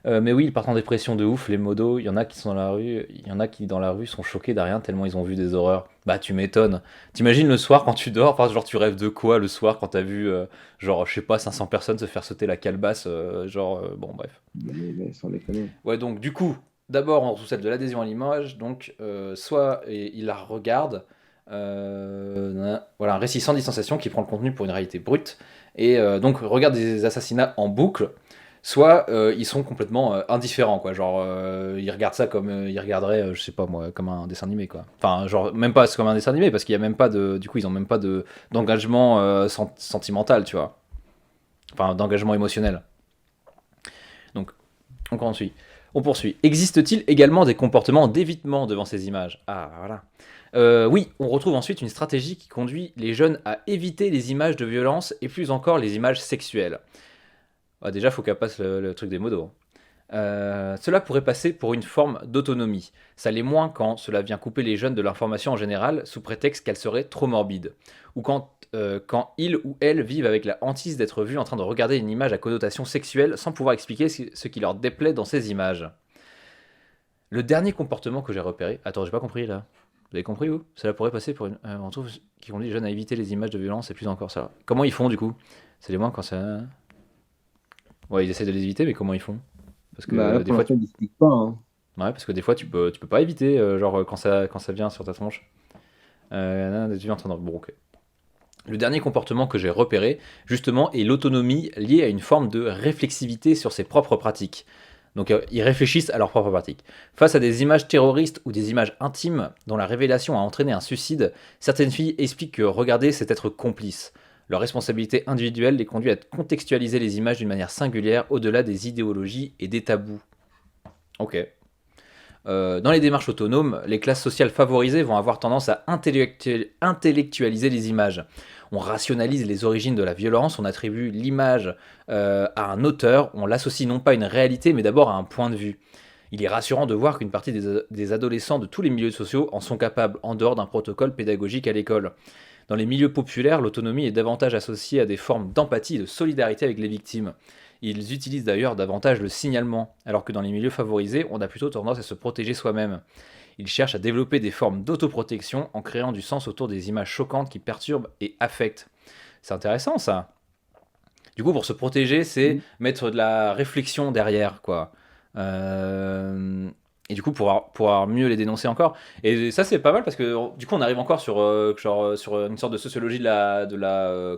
Mais oui, ils partent en dépression de ouf, les modos. Il y en a qui sont dans la rue, il y en a qui dans la rue sont choqués de rien tellement ils ont vu des horreurs. Bah tu m'étonnes. T'imagines le soir quand tu dors, enfin genre tu rêves de quoi le soir quand t'as vu genre je sais pas 500 personnes se faire sauter la calebasse, bon bref. mais sans déconner. Ouais donc du coup, d'abord on retrouve celle de l'adhésion à l'image, donc soit il la regarde, voilà un récit sans distanciation qui prend le contenu pour une réalité brute et donc regarde des assassinats en boucle. soit ils sont complètement indifférents, quoi. Genre, ils regardent ça comme ils regarderaient, je sais pas moi, comme un dessin animé, quoi. Enfin, genre, même pas comme un dessin animé, parce qu'il y a même pas de. Du coup, ils ont même pas d'engagement sentimental, tu vois. Enfin, d'engagement émotionnel. Donc, on poursuit. On poursuit. Existe-t-il également des comportements d'évitement devant ces images? Ah, voilà. Oui, on retrouve ensuite une stratégie qui conduit les jeunes à éviter les images de violence et plus encore les images sexuelles. Ah, déjà, faut qu'elle passe le truc des modos. Cela pourrait passer pour une forme d'autonomie. Ça l'est moins quand cela vient couper les jeunes de l'information en général sous prétexte qu'elle serait trop morbide. Ou quand ils ou elles vivent avec la hantise d'être vus en train de regarder une image à connotation sexuelle sans pouvoir expliquer ce qui leur déplaît dans ces images. Le dernier comportement que j'ai repéré... Attends, j'ai pas compris là. Vous avez compris vous? Cela pourrait passer pour une... on trouve qui conduit les jeunes à éviter les images de violence et plus encore ça. Comment ils font du coup? C'est les moins quand ça... Ouais, ils essaient de les éviter, mais comment ils font? Parce Bah là, que des pour fois, l'instant, ils n'expliquent pas, hein. ouais, parce que des fois, tu peux pas éviter, genre quand ça vient sur ta tronche. Tu viens en train de... Bon, ok. Le dernier comportement que j'ai repéré, justement, est l'autonomie liée à une forme de réflexivité sur ses propres pratiques. Donc, ils réfléchissent à leurs propres pratiques. Face à des images terroristes ou des images intimes dont la révélation a entraîné un suicide, certaines filles expliquent que regarder, c'est être complice. Leur responsabilité individuelle les conduit à contextualiser les images d'une manière singulière au-delà des idéologies et des tabous. Ok. Dans les démarches autonomes, les classes sociales favorisées vont avoir tendance à intellectualiser les images. On rationalise les origines de la violence, on attribue l'image à un auteur, on l'associe non pas à une réalité mais d'abord à un point de vue. Il est rassurant de voir qu'une partie des adolescents de tous les milieux sociaux en sont capables en dehors d'un protocole pédagogique à l'école. Dans les milieux populaires, l'autonomie est davantage associée à des formes d'empathie et de solidarité avec les victimes. Ils utilisent d'ailleurs davantage le signalement, alors que dans les milieux favorisés, on a plutôt tendance à se protéger soi-même. Ils cherchent à développer des formes d'autoprotection en créant du sens autour des images choquantes qui perturbent et affectent. C'est intéressant ça. Du coup, pour se protéger, c'est mettre de la réflexion derrière, quoi. Et du coup, pouvoir mieux les dénoncer encore. Et ça, c'est pas mal parce que du coup, on arrive encore sur, sur une sorte de sociologie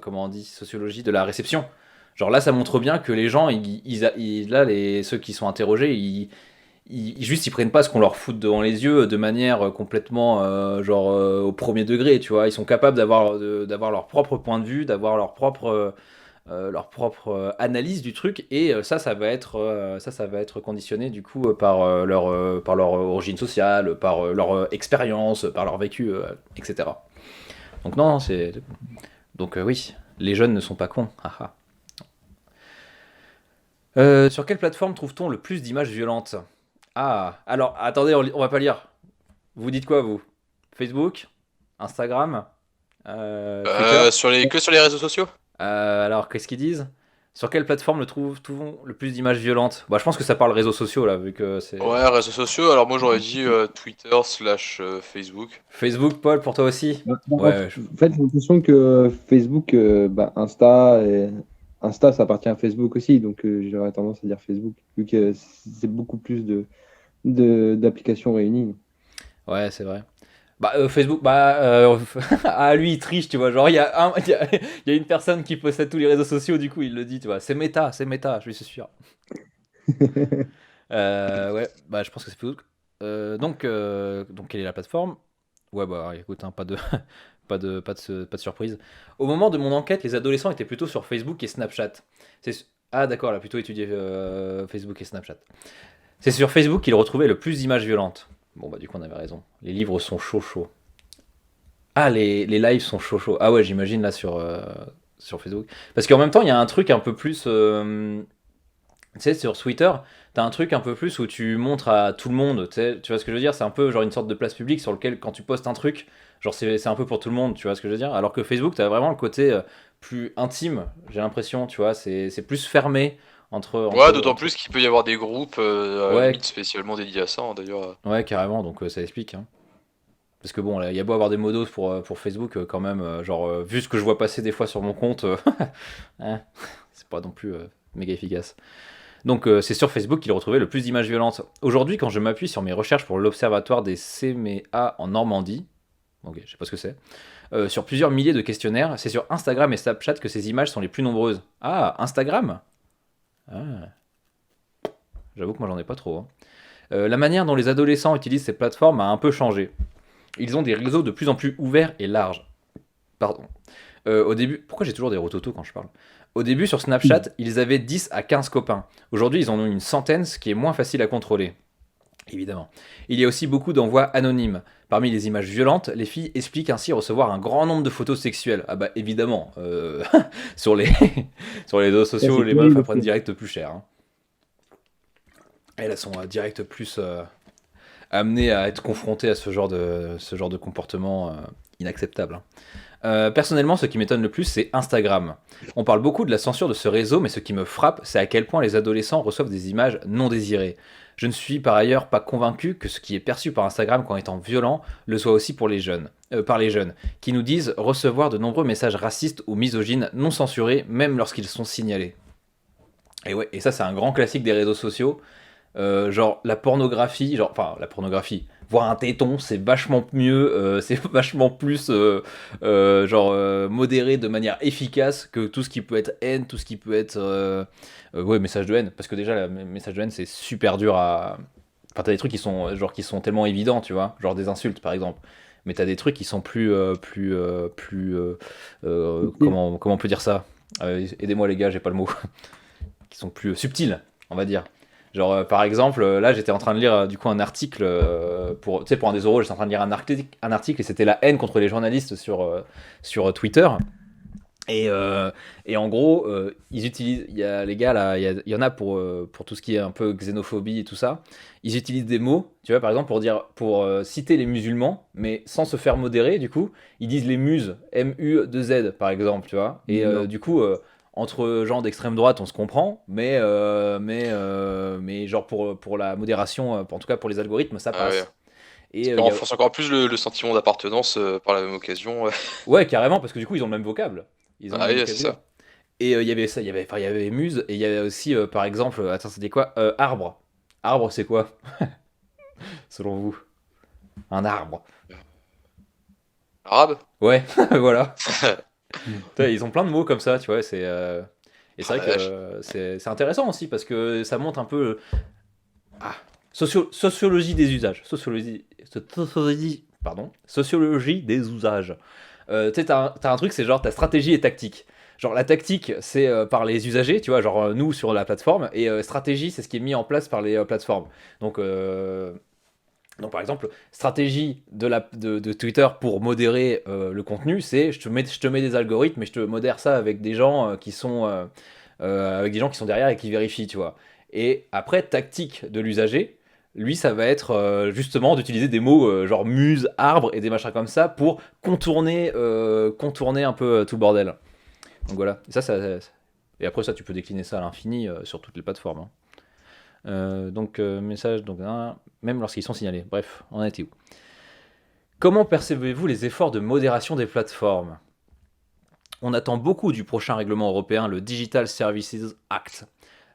comment on dit, sociologie de la réception. Genre là, ça montre bien que les gens, là, ceux qui sont interrogés, juste ils prennent pas ce qu'on leur fout devant les yeux de manière complètement au premier degré, tu vois. Ils sont capables d'avoir leur propre point de vue, d'avoir leur propre analyse du truc et ça va être ça va être conditionné du coup par leur origine sociale, par leur expérience, par leur vécu, etc. Donc non, c'est donc oui, les jeunes ne sont pas cons. Haha. Sur quelle plateforme trouve-t-on le plus d'images violentes? Ah, alors attendez, on va pas lire. Vous dites quoi vous? Facebook, Instagram, Twitter? Que sur les réseaux sociaux? Alors, qu'est-ce qu'ils disent? Sur quelle plateforme le trouve-t-on le plus d'images violentes? Bah, je pense que ça parle réseaux sociaux là, vu que c'est. Ouais, réseaux sociaux. Alors moi j'aurais dit Twitter slash Facebook. Facebook, Paul, pour toi aussi? Ouais, En fait, j'ai l'impression que Facebook, Insta, ça appartient à Facebook aussi, donc j'aurais tendance à dire Facebook, vu que c'est beaucoup plus d'applications réunies. ouais, c'est vrai. Bah, Facebook, ah, lui, il triche, tu vois. Genre, il y a une personne qui possède tous les réseaux sociaux, du coup, il le dit, tu vois. C'est méta, je suis sûr. Ouais, bah, je pense que c'est Facebook. Donc, quelle est la plateforme? Ouais, bah, écoute, hein, pas de, pas de surprise. Au moment de mon enquête, les adolescents étaient plutôt sur Facebook et Snapchat. Ah, d'accord, là, plutôt étudié Facebook et Snapchat. C'est sur Facebook qu'ils retrouvaient le plus d'images violentes. Bon, bah, du coup, on avait raison. Les livres sont chauds. Ah, les lives sont chauds. Ah, ouais, j'imagine là sur Facebook. Parce qu'en même temps, il y a un truc un peu plus. Tu sais, sur Twitter, t'as un truc un peu plus où tu montres à tout le monde. Tu vois ce que je veux dire? C'est un peu genre une sorte de place publique sur lequel, quand tu postes un truc, genre c'est un peu pour tout le monde. Tu vois ce que je veux dire? Alors que Facebook, t'as vraiment le côté plus intime, j'ai l'impression. Tu vois, c'est plus fermé Ouais, d'autant plus qu'il peut y avoir des groupes à la Ouais, limite spécialement dédiés à ça, hein, d'ailleurs. ouais, carrément. Donc ça explique, hein. Parce que bon, il y a beau avoir des modos pour Facebook, quand même, vu ce que je vois passer des fois sur mon compte, hein, c'est pas non plus méga efficace. Donc c'est sur Facebook qu'il retrouvait le plus d'images violentes. Aujourd'hui, quand je m'appuie sur mes recherches pour l'Observatoire des CMA en Normandie, ok, je sais pas ce que c'est, sur plusieurs milliers de questionnaires, c'est sur Instagram et Snapchat que ces images sont les plus nombreuses. Ah, Instagram? Ah. J'avoue que moi j'en ai pas trop, hein. La manière dont les adolescents utilisent ces plateformes a un peu changé. Ils ont des réseaux de plus en plus ouverts et larges. Pardon. Au début, pourquoi j'ai toujours des rototos quand je parle? Au début, sur Snapchat, ils avaient 10 à 15 copains. Aujourd'hui, ils en ont une centaine, ce qui est moins facile à contrôler. Évidemment. Il y a aussi beaucoup d'envois anonymes. Parmi les images violentes, les filles expliquent ainsi recevoir un grand nombre de photos sexuelles. Ah bah évidemment, sur les, sur les réseaux sociaux, c'est les meufs terrible. apprennent direct plus cher, hein. Elles sont direct plus amenées à être confrontées à ce genre de comportement inacceptable, hein. Personnellement, ce qui m'étonne le plus, c'est Instagram. On parle beaucoup de la censure de ce réseau, mais ce qui me frappe, c'est à quel point les adolescents reçoivent des images non désirées. Je ne suis par ailleurs pas convaincu que ce qui est perçu par Instagram comme étant violent le soit aussi pour les jeunes, par les jeunes, qui nous disent recevoir de nombreux messages racistes ou misogynes non censurés, même lorsqu'ils sont signalés. Et ouais, et ça c'est un grand classique des réseaux sociaux. Genre la pornographie, enfin la pornographie, voir un téton c'est vachement mieux, c'est vachement plus modéré de manière efficace que tout ce qui peut être haine, tout ce qui peut être ouais, message de haine, parce que déjà message de haine c'est super dur à. Enfin t'as des trucs qui sont tellement évidents, tu vois, genre des insultes par exemple. Mais t'as des trucs qui sont comment on peut dire ça? Aidez-moi les gars, j'ai pas le mot. Qui sont plus subtils, on va dire. Genre, par exemple, là, j'étais en train de lire du coup un article pour, tu sais, pour un des oraux, j'étais en train de lire un article et c'était la haine contre les journalistes sur Twitter. Et en gros, ils utilisent, il y a les gars là, il y en a pour tout ce qui est un peu xénophobie et tout ça. Ils utilisent des mots, tu vois, par exemple pour citer les musulmans, mais sans se faire modérer. Du coup, ils disent les muses, M-U-2-Z par exemple, tu vois. Et du coup, entre gens d'extrême droite, on se comprend, mais genre pour la modération, en tout cas pour les algorithmes, ça Ah ouais. passe. Et Ça renforce encore plus le sentiment d'appartenance par la même occasion. ouais, carrément, parce que du coup, ils ont le même vocable. Ils ont le Ah même oui, c'est vocabulaire. ça. Et il y avait ça, il y avait Muse, et il y avait aussi, par exemple, attends, c'était quoi? Arbre. Arbre, c'est quoi, selon vous? Un arbre. Arabe? Ouais, voilà. Putain, ils ont plein de mots comme ça, tu vois, et c'est Ah vrai la que vache. c'est intéressant aussi, parce que ça montre un peu. Ah, sociologie des usages. Sociologie des usages. Tu sais, t'as un truc, c'est genre ta stratégie et tactique. Genre la tactique, c'est par les usagers, tu vois, genre nous sur la plateforme, et stratégie, c'est ce qui est mis en place par les plateformes. Donc, donc par exemple, stratégie de Twitter pour modérer le contenu, c'est je te mets des algorithmes et je te modère ça avec des gens avec des gens qui sont derrière et qui vérifient, tu vois. Et après, tactique de l'usager, lui, ça va être justement d'utiliser des mots genre muse, arbre et des machins comme ça pour contourner un peu tout le bordel. Donc voilà. Et après ça, tu peux décliner ça à l'infini sur toutes les plateformes, hein. Message, donc, même lorsqu'ils sont signalés. Bref, on en était où? Comment percevez-vous les efforts de modération des plateformes? On attend beaucoup du prochain règlement européen, le Digital Services Act.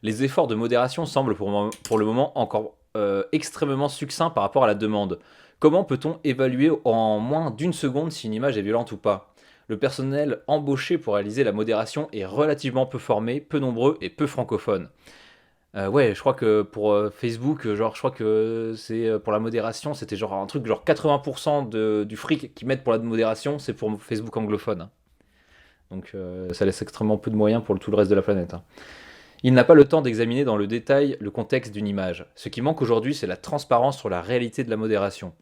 Les efforts de modération semblent pour le moment encore extrêmement succincts par rapport à la demande. Comment peut-on évaluer en moins d'une seconde si une image est violente ou pas? Le personnel embauché pour réaliser la modération est relativement peu formé, peu nombreux et peu francophone. Ouais, je crois que pour Facebook, genre, je crois que c'est pour la modération, c'était genre un truc genre 80% du fric qu'ils mettent pour la modération, c'est pour Facebook anglophone, hein. Donc ça laisse extrêmement peu de moyens pour tout le reste de la planète, hein. Il n'a pas le temps d'examiner dans le détail le contexte d'une image. Ce qui manque aujourd'hui, c'est la transparence sur la réalité de la modération.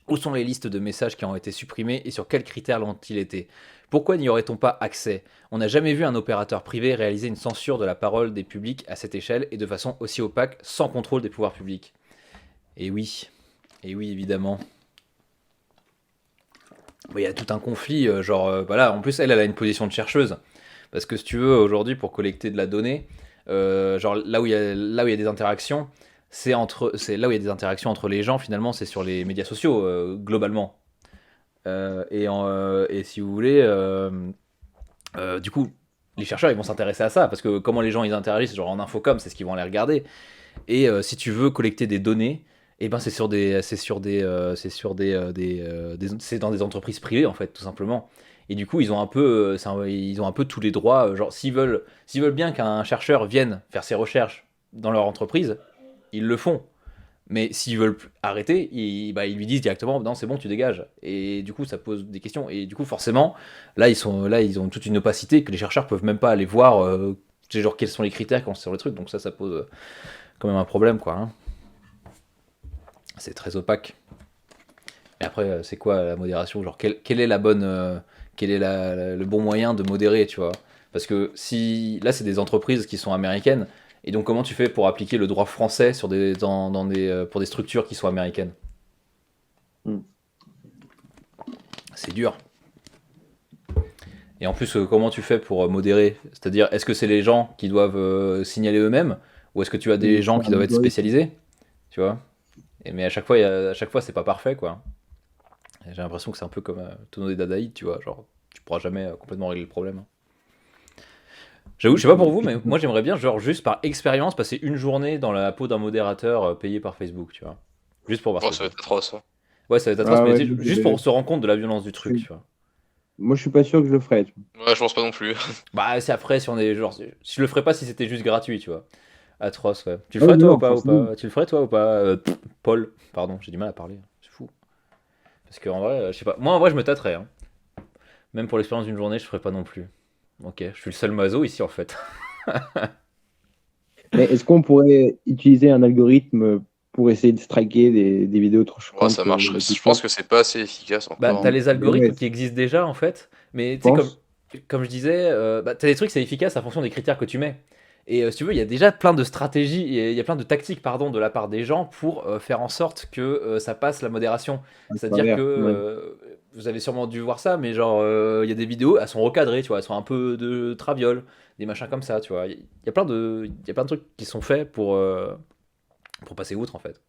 Où sont les listes de messages qui ont été supprimés et sur quels critères l'ont-ils été? Pourquoi n'y aurait-on pas accès? On n'a jamais vu un opérateur privé réaliser une censure de la parole des publics à cette échelle et de façon aussi opaque, sans contrôle des pouvoirs publics. Et oui, évidemment. Il y a tout un conflit, voilà, en plus elle a une position de chercheuse. Parce que si tu veux, aujourd'hui, pour collecter de la donnée, genre là où il y a des interactions, c'est là où il y a des interactions entre les gens, finalement, c'est sur les médias sociaux, globalement. Et si vous voulez, du coup, les chercheurs, ils vont s'intéresser à ça, parce que comment les gens, ils interagissent, genre en infocom, c'est ce qu'ils vont aller regarder. Et si tu veux collecter des données, et ben c'est c'est dans des entreprises privées, en fait, tout simplement. Et du coup, ils ont un peu tous les droits. Genre, s'ils veulent bien qu'un chercheur vienne faire ses recherches dans leur entreprise, ils le font. Mais s'ils veulent arrêter, ils lui disent directement non, c'est bon, tu dégages. Et du coup, ça pose des questions. Et du coup, forcément, ils ont toute une opacité que les chercheurs peuvent même pas aller voir. Genre quels sont les critères quand c'est sur le truc. Donc ça pose quand même un problème, quoi. Hein. C'est très opaque. Et après, c'est quoi la modération? Genre, quelle est la bonne, quel est le bon moyen de modérer, tu vois? Parce que si là, c'est des entreprises qui sont américaines, et donc comment tu fais pour appliquer le droit français pour des structures qui sont américaines? Hmm. C'est dur. Et en plus, comment tu fais pour modérer? C'est-à-dire, est-ce que c'est les gens qui doivent signaler eux-mêmes, ou est-ce que tu as des gens qui doivent être spécialisés, tu vois? Mais à chaque fois, c'est pas parfait, quoi. J'ai l'impression que c'est un peu comme tonneau des dadaïdes, tu vois, genre tu pourras jamais complètement régler le problème. Hein. J'avoue, je sais pas pour vous, mais moi j'aimerais bien, genre juste par expérience, passer une journée dans la peau d'un modérateur payé par Facebook, tu vois. Juste pour voir Oh, ça. ça va être atroce. Ça. Ouais, ça va être atroce, Ah mais ouais, tu sais, juste pour se rendre compte de la violence du truc, tu vois. moi, je suis pas sûr que je le ferais. Ouais, je pense pas non plus. Bah, c'est après, si on est genre. Je le ferais pas si c'était juste gratuit, tu vois. Atroce, ouais. Tu le Ah ferais oui, toi non, ou pas, forcément. Tu le ferais toi ou pas Paul, pardon, j'ai du mal à parler, c'est fou. Parce qu'en vrai, je sais pas. Moi en vrai, je me tâterais, hein. Même pour l'expérience d'une journée, je ferais pas non plus. Ok, je suis le seul maso ici en fait. Mais est-ce qu'on pourrait utiliser un algorithme pour essayer de striker des vidéos trop Ouais, choquantes ça marcherait. Je pense TikTok? que c'est pas assez efficace Bah, encore. t'as Hein. les Ouais, algorithmes je qui existent déjà en fait, mais tu sais, pense. comme je disais, bah, t'as des trucs, c'est efficace en fonction des critères que tu mets. Et si tu veux, il y a déjà plein de stratégies, il y a plein de tactiques, pardon, de la part des gens pour faire en sorte que ça passe la modération. À C'est-à-dire que travers. Ouais. vous avez sûrement dû voir ça, mais genre, il y a des vidéos, elles sont recadrées, tu vois, elles sont un peu de traviole, des machins comme ça, tu vois. Il y a plein de trucs qui sont faits pour passer outre en fait.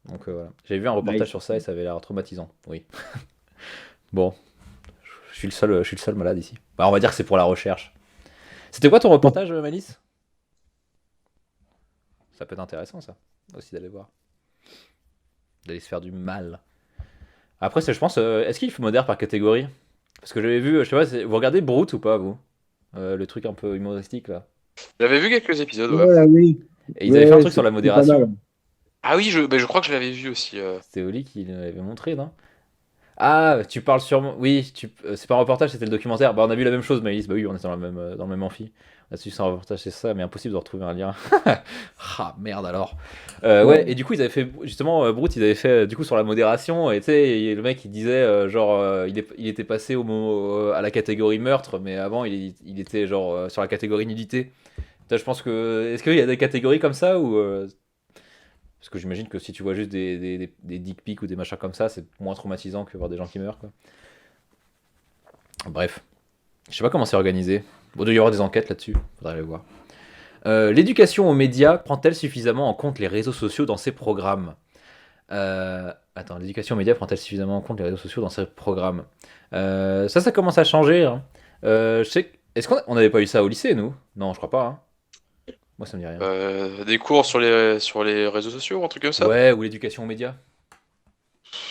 Donc voilà. J'avais vu un reportage Nice. sur ça et ça avait l'air traumatisant. Oui. Bon, je suis le seul malade ici. Bah, on va dire que c'est pour la recherche. C'était quoi ton reportage, Malice? Ça peut être intéressant, ça, aussi d'aller voir. D'aller se faire du mal. Après, je pense, est-ce qu'il modère par catégorie? Parce que j'avais vu, je sais pas, vous regardez Brute ou pas, vous? Le truc un peu humoristique, là. J'avais vu quelques épisodes, ouais. Ouais, oui. Et ils avaient Ouais, fait un ouais, truc sur la c'est pas modération. mal. Ah oui, je crois que je l'avais vu aussi. C'était Oli qui l'avait montré, non? Ah, tu parles sûrement. Oui, c'est pas un reportage, c'était le documentaire. Bah, on a vu la même chose, Maëlys. Bah oui, on est dans le même amphi. Là-dessus, c'est un reportage, c'est ça, mais impossible de retrouver un lien. Ah, merde alors. Ouais, Ouais. et du coup, ils avaient fait, justement, Brute, ils avaient fait, du coup, sur la modération. Et tu sais, le mec, il disait, genre, il était passé à la catégorie meurtre, mais avant, il était, genre, sur la catégorie nudité. Toi, je pense que. Est-ce qu'il y a des catégories comme ça ou. Parce que j'imagine que si tu vois juste des dick pics ou des machins comme ça, c'est moins traumatisant que voir des gens qui meurent, quoi. Bref. Je sais pas comment c'est organisé. Bon, il doit y avoir des enquêtes là-dessus. Faudrait aller voir. L'éducation aux médias prend-elle suffisamment en compte les réseaux sociaux dans ses programmes? Attends, l'éducation aux médias prend-elle suffisamment en compte les réseaux sociaux dans ses programmes? Ça commence à changer. Hein. Je sais. Est-ce qu'on n'avait pas eu ça au lycée, nous? Non, je crois pas. Hein. Moi, ça me dit rien. Des cours sur les réseaux sociaux, un truc comme ça? Ouais, ou l'éducation aux médias?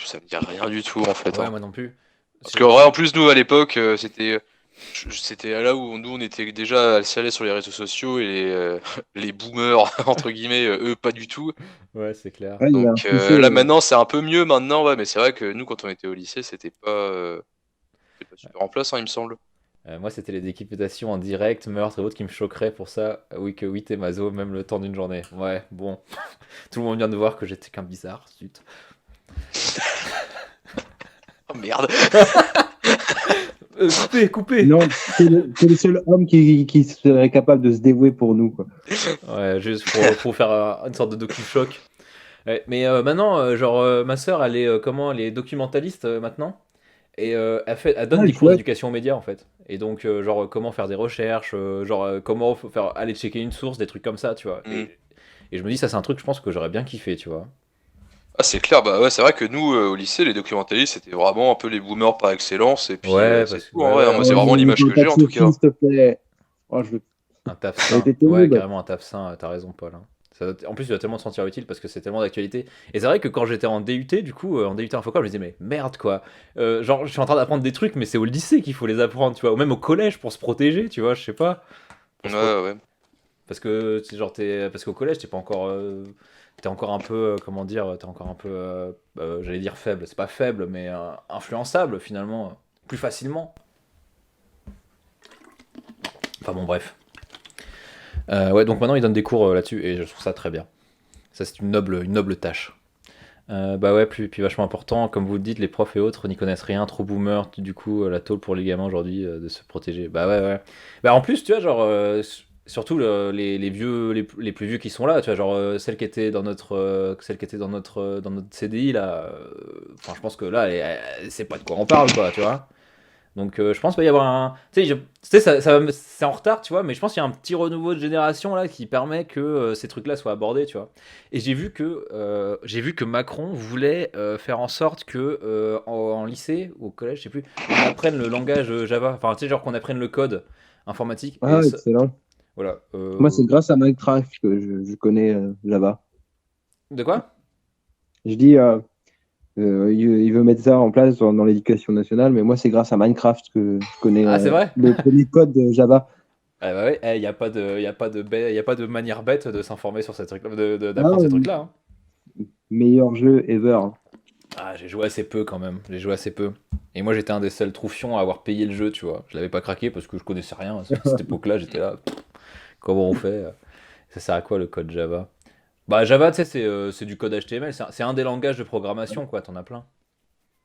Ça me dit rien du tout en fait. Ouais, Hein. moi non plus. Parce que en plus nous à l'époque c'était là où nous on était déjà assez à l'aise sur les réseaux sociaux et les boomers entre guillemets eux pas du tout. Ouais, c'est clair. Ouais, il y a un Donc fossé. là maintenant c'est un peu mieux maintenant ouais mais c'est vrai que nous quand on était au lycée c'était pas super en place hein, il me semble. Moi, c'était les décapitations en direct, meurtres et autres qui me choqueraient pour ça. Oui, que oui, t'es maso, même le temps d'une journée. Ouais, bon. Tout le monde vient de voir que j'étais qu'un bizarre. Zut. Oh merde. Coupez. Non, c'est le seul homme qui serait capable de se dévouer pour nous, quoi. Ouais, juste pour faire une sorte de docu-choc. Ouais, mais maintenant, genre, ma sœur, elle est documentaliste maintenant. Et elle donne Ah, des cours chouette. d'éducation aux médias en fait. Et donc, genre, comment faire des recherches, comment faire, aller checker une source, des trucs comme ça, tu vois. Mm. Et je me dis, ça, c'est un truc, je pense, que j'aurais bien kiffé, tu vois. Ah c'est clair bah ouais c'est vrai que nous au lycée les documentalistes c'était vraiment un peu les boomers par excellence et puis Ouais, c'est parce que, tout en bah vrai ouais, hein. on Moi est c'est Oh, vraiment ne l'image parle que pas j'ai de en tout Sophie, cas. s'il te plaît. Oh, un taf Elle sain. était Ouais, terrible. carrément, un taf sain, t'as raison, Paul. Hein. En plus, tu vas tellement te sentir utile parce que c'est tellement d'actualité. Et c'est vrai que quand j'étais en DUT, du coup, en DUT Infocom, je me disais, mais merde, quoi. Genre, je suis en train d'apprendre des trucs, mais c'est au lycée qu'il faut les apprendre, tu vois. Ou même au collège pour se protéger, tu vois, je sais pas. Pour Ouais se pro- ouais. Parce que c'est genre parce qu'au collège t'es pas encore t'es encore un peu comment dire, t'es encore un peu j'allais dire faible, c'est pas faible mais influençable finalement plus facilement. Enfin bon bref. Ouais, donc maintenant ils donnent des cours là-dessus et je trouve ça très bien. Ça c'est une noble tâche. Bah ouais, puis vachement important, comme vous le dites, les profs et autres n'y connaissent rien, trop boomer, du coup, la tôle pour les gamins aujourd'hui de se protéger. Bah ouais, ouais. Bah en plus, tu vois, genre, surtout les vieux, les plus vieux qui sont là, tu vois, genre, celle qui était dans notre CDI, là, enfin, je pense que là, elle sait pas de quoi on parle, quoi, tu vois. Donc je pense qu'il va y avoir un... Tu sais, c'est en retard, tu vois, mais je pense qu'il y a un petit renouveau de génération là qui permet que ces trucs-là soient abordés, tu vois. Et j'ai vu que Macron voulait faire en sorte que en lycée, ou au collège, je sais plus, on apprenne le langage Java. Enfin, tu sais, genre qu'on apprenne le code informatique. Ah, excellent. Voilà. Moi, c'est grâce à Minecraft que je connais Java. De quoi? Je dis, il veut mettre ça en place dans l'éducation nationale, mais moi, c'est grâce à Minecraft que je connais Ah, c'est vrai? le premier code de Java. Ah bah ouais, il n'y a pas de, y a pas de manière bête de s'informer sur ces trucs-là, Ah, d'apprendre ces trucs-là, hein. meilleur jeu ever. Ah, j'ai joué assez peu quand même, j'ai joué assez peu. Et moi j'étais un des seuls troufions à avoir payé le jeu, tu vois. Je l'avais pas craqué parce que je connaissais rien. À cette époque-là, j'étais là, comment on fait? Ça sert à quoi le code Java? Bah Java, tu sais, c'est du code HTML, c'est un des langages de programmation, quoi, t'en as plein.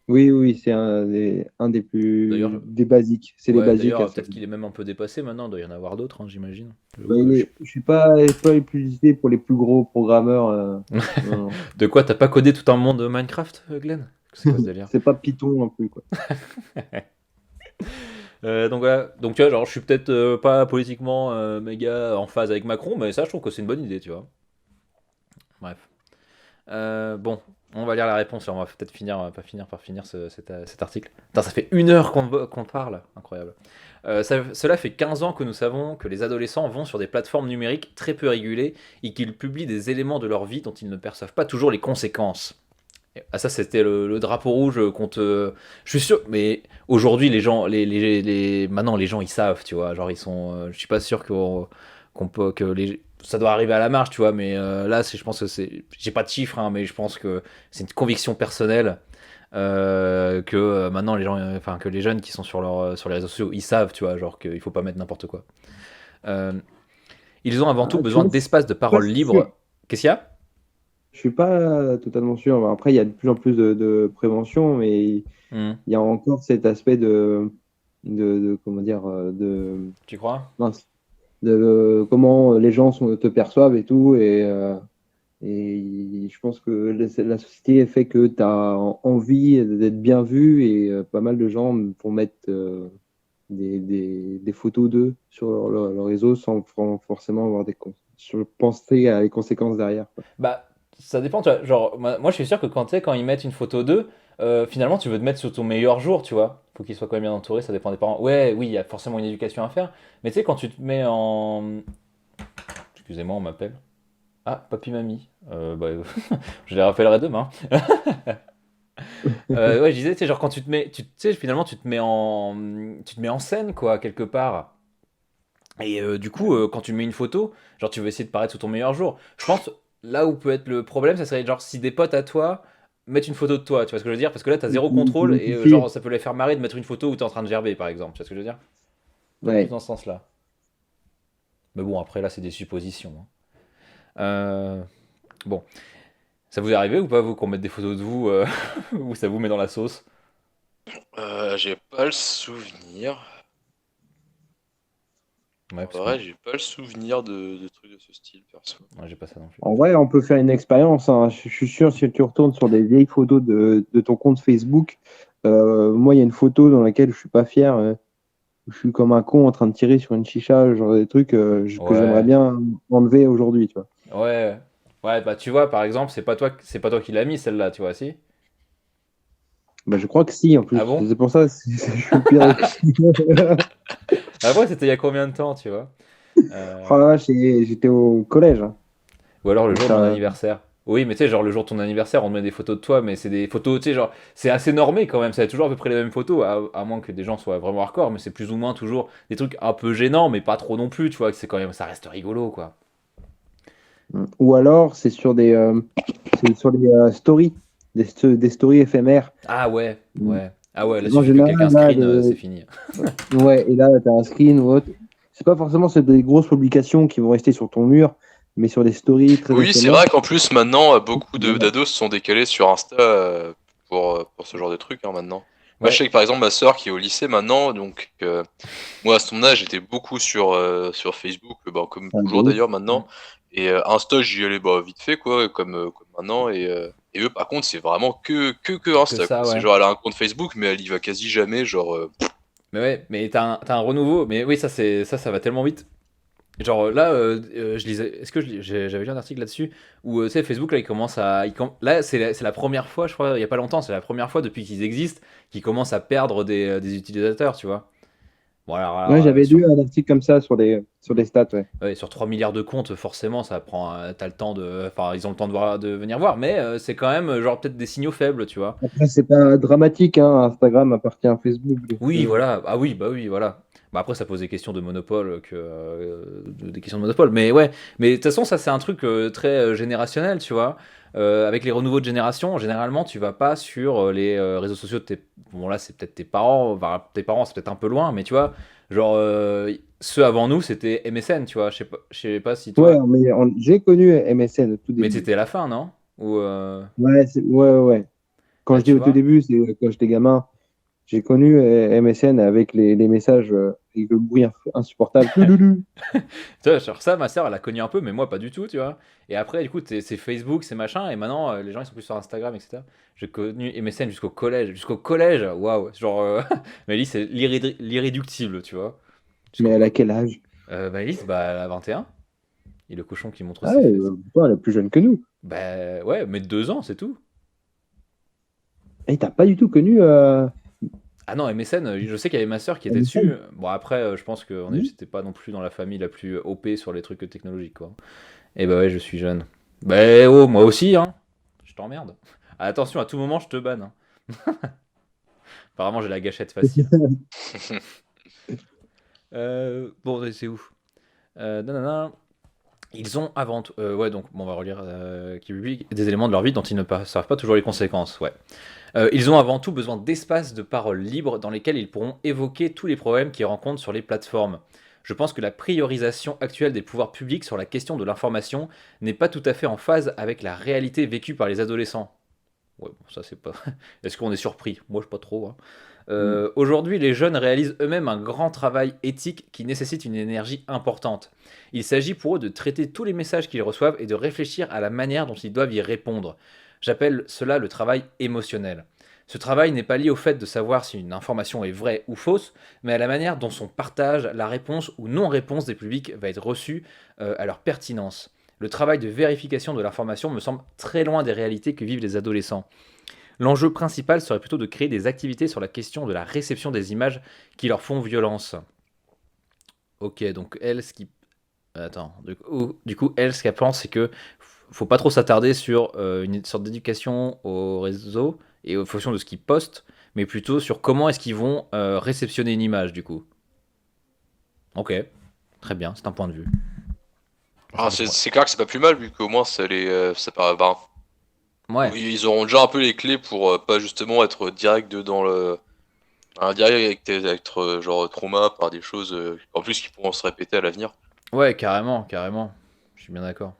Oui, oui, c'est un D'ailleurs, des basiques. C'est les ouais, basiques. d'ailleurs, peut-être qu'il est même un peu dépassé maintenant, il doit y en avoir d'autres, hein, j'imagine. Bah, J'avoue que je- je suis pas les plus listés pour les plus gros programmeurs. Non, non. De quoi, t'as pas codé tout un monde Minecraft, Glenn? C'est quoi ce délire? C'est pas Python non plus, quoi. Donc voilà, donc tu vois, genre je suis peut-être pas politiquement méga en phase avec Macron, mais ça je trouve que c'est une bonne idée, tu vois. Bref. Bon, on va lire la réponse et on va peut-être pas finir par finir cet article. Putain, ça fait 1 heure qu'on parle, incroyable. Cela fait 15 ans que nous savons que les adolescents vont sur des plateformes numériques très peu régulées et qu'ils publient des éléments de leur vie dont ils ne perçoivent pas toujours les conséquences. Ah ça c'était le drapeau rouge contre... Je suis sûr, mais aujourd'hui les gens, maintenant les gens ils savent, tu vois, genre ils sont... je suis pas sûr qu'on peut... que les... Ça doit arriver à la marge, tu vois, mais là je pense que c'est... J'ai pas de chiffres, hein, mais je pense que c'est une conviction personnelle que maintenant les gens... Enfin que les jeunes qui sont sur les réseaux sociaux, ils savent, tu vois, genre qu'il faut pas mettre n'importe quoi. Euh, ils ont avant tout Ah, tu besoin vois, d'espaces de pas parole sûr. libre. Qu'est-ce qu'il y a? Je suis pas totalement sûr. Après, il y a de plus en plus de prévention, mais il Hmm, y a encore cet aspect comment dire, tu crois? mince, de comment les gens te perçoivent et tout. Et je pense que la société fait que tu as envie d'être bien vu et pas mal de gens vont mettre des photos d'eux sur leur réseau sans forcément avoir penser à les conséquences derrière, quoi. Bah, ça dépend, tu vois. Genre, moi, je suis sûr que quand ils mettent une photo d'eux, finalement, tu veux te mettre sur ton meilleur jour, tu vois. Faut qu'ils soient quand même bien entourés, ça dépend des parents. Ouais, oui, il y a forcément une éducation à faire. Mais tu sais, quand tu te mets en. Excusez-moi, on m'appelle. Ah, papy, mamie. Bah, je les rappellerai demain. Ouais, je disais, tu sais, genre, quand tu sais, finalement, tu te mets en scène, quoi, quelque part. Et du coup, quand tu mets une photo, genre tu veux essayer de paraître sous ton meilleur jour. Je pense là où peut être le problème, ça serait genre si des potes à toi mettent une photo de toi, tu vois ce que je veux dire? Parce que là, t'as zéro Qui contrôle et modifie. genre ça peut les faire marrer de mettre une photo où t'es en train de gerber, par exemple. Tu vois ce que je veux dire? Peut-être plus Ouais. dans ce sens-là. Mais bon, après là, c'est des suppositions, hein. Euh, bon, ça vous est arrivé ou pas, vous, qu'on mette des photos de vous où ça vous met dans la sauce? J'ai pas le souvenir. Ouais, En parce que vrai, j'ai pas le souvenir de trucs de ce style, perso. ouais, j'ai pas ça non plus. En vrai, on peut faire une expérience, hein. Je suis sûr, si tu retournes sur des vieilles photos de ton compte Facebook, moi, il y a une photo dans laquelle je suis pas fier. Je suis comme un con en train de tirer sur une chicha, genre des trucs que j'aimerais Ouais, bien enlever aujourd'hui, tu vois. ouais, ouais, bah tu vois, par exemple, c'est pas toi qui l'as mis celle-là, tu vois, si? Bah, je crois que si, en Ah plus. bon? C'est pour ça, je suis le pire. Après, c'était il y a combien de temps, tu vois? Oh Euh, la vache, j'étais au collège, hein. Ou alors le Donc jour de mon ça, anniversaire. Oui, mais tu sais, genre le jour de ton anniversaire, on te met des photos de toi, mais c'est des photos, tu sais, genre, c'est assez normé quand même, c'est toujours à peu près les mêmes photos, à moins que des gens soient vraiment hardcore, mais c'est plus ou moins toujours des trucs un peu gênants, mais pas trop non plus, tu vois, que c'est quand même, ça reste rigolo, quoi. Ou alors, c'est sur des stories, des stories éphémères. Ah ouais, Mm. ouais. Ah ouais, là, En suffit que général, quelqu'un là, screen, c'est fini. ouais, et là, tu as un screen ou autre. C'est pas forcément c'est des grosses publications qui vont rester sur ton mur, mais sur des stories très Oui, c'est éphémères. vrai qu'en plus, maintenant, beaucoup d'ados se sont décalés sur Insta pour ce genre de trucs, hein, maintenant. Moi, je Ouais. sais que par exemple, ma soeur qui est au lycée maintenant, donc moi, à son âge, j'étais beaucoup sur Facebook, bah, comme Enfin, de toujours ouf. d'ailleurs maintenant. Et Insta, j'y allais bah, vite fait, quoi, comme maintenant. Et eux, par contre, c'est vraiment que Que Insta, quoi. ça, C'est ouais. genre, elle a un compte Facebook, mais elle y va quasi jamais, genre. Mais ouais, mais t'as un renouveau, mais oui, ça va tellement vite. Genre là, je lisais, est-ce que j'avais lu un article là-dessus où tu sais Facebook là il commence à, là c'est la première fois, je crois, il y a pas longtemps, c'est la première fois depuis qu'ils existent qu'ils commencent à perdre des utilisateurs, tu vois. Bon Ouais, alors, j'avais lu un article comme ça sur des stats, ouais. ouais, sur 3 milliards de comptes, forcément ça prend, t'as le temps de, enfin ils ont le temps de venir voir, mais c'est quand même genre peut-être des signaux faibles, tu vois. Après, c'est pas dramatique, hein. Instagram appartient à Facebook. Donc, Oui, voilà. Ah oui, bah oui, voilà. Bah après, ça pose des questions de monopole des questions de monopole. Mais ouais, mais de toute façon, ça c'est un truc très générationnel, tu vois. Avec les renouveaux de génération, généralement, tu vas pas sur les réseaux sociaux de tes. Bon là, c'est peut-être tes parents. Enfin, tes parents, c'est peut-être un peu loin, mais tu vois, genre ceux avant nous, c'était MSN, tu vois. Je sais pas si ouais, toi. mais j'ai connu MSN au tout Mais début. c'était à la fin, non? Ou Ouais, ouais. Quand bah je dis tu au tout vois. début, c'est quand j'étais gamin. J'ai connu MSN avec les messages avec le bruit insupportable. Touloulou. Tu vois, genre ça, ma sœur, elle a connu un peu, mais moi pas du tout, tu vois. Et après, du coup, c'est Facebook, c'est machin, et maintenant, les gens ils sont plus sur Instagram, etc. J'ai connu MSN jusqu'au collège. Jusqu'au collège, waouh! Genre, Maëlys, c'est l'irréductible, tu vois. Mais Jusqu'au. elle a quel âge? Maëlys, bah, elle a 21. Et le cochon qui montre Ah ses ouais, fesses. toi, elle est plus jeune que nous. Bah, ouais, mais 2 ans, c'est tout. Et t'as pas du tout connu Ah non, MSN, je sais qu'il y avait ma sœur qui était MSN? dessus. Bon, après, je pense que Hmm. j'étais pas non plus dans la famille la plus OP sur les trucs technologiques, quoi. Et bah ouais, je suis jeune. Bah oh, moi aussi, hein. Je t'emmerde. Attention, à tout moment, je te banne, hein. Apparemment, j'ai la gâchette facile. Bon, c'est ouf. Nanana. Ils ont avant tout. Ouais, donc, bon, on va relire. Qui publient des éléments de leur vie dont ils ne savent pas toujours les conséquences. Ouais. Ils ont avant tout besoin d'espaces de parole libres dans lesquels ils pourront évoquer tous les problèmes qu'ils rencontrent sur les plateformes. Je pense que la priorisation actuelle des pouvoirs publics sur la question de l'information n'est pas tout à fait en phase avec la réalité vécue par les adolescents. Ouais, bon, ça c'est pas. Est-ce qu'on est surpris? Moi, je sais pas trop, hein. Aujourd'hui, les jeunes réalisent eux-mêmes un grand travail éthique qui nécessite une énergie importante. Il s'agit pour eux de traiter tous les messages qu'ils reçoivent et de réfléchir à la manière dont ils doivent y répondre. J'appelle cela le travail émotionnel. Ce travail n'est pas lié au fait de savoir si une information est vraie ou fausse, mais à la manière dont son partage, la réponse ou non-réponse des publics va être reçue, à leur pertinence. Le travail de vérification de l'information me semble très loin des réalités que vivent les adolescents. L'enjeu principal serait plutôt de créer des activités sur la question de la réception des images qui leur font violence. Ok, donc elle, ce qui... Attends, du coup, elle, ce qu'elle pense, c'est que faut pas trop s'attarder sur une sorte d'éducation au réseau et aux fonctions de ce qu'ils postent, mais plutôt sur comment est-ce qu'ils vont réceptionner une image, du coup. Ok, très bien, c'est un point de vue. C'est Ah, un peu c'est clair que c'est pas plus mal, vu qu'au moins ça paraît. Ben, Ouais, ils auront déjà un peu les clés pour pas justement être direct dedans le. Direct être genre trauma par des choses en plus qui pourront se répéter à l'avenir. ouais, carrément, carrément. Je suis bien d'accord.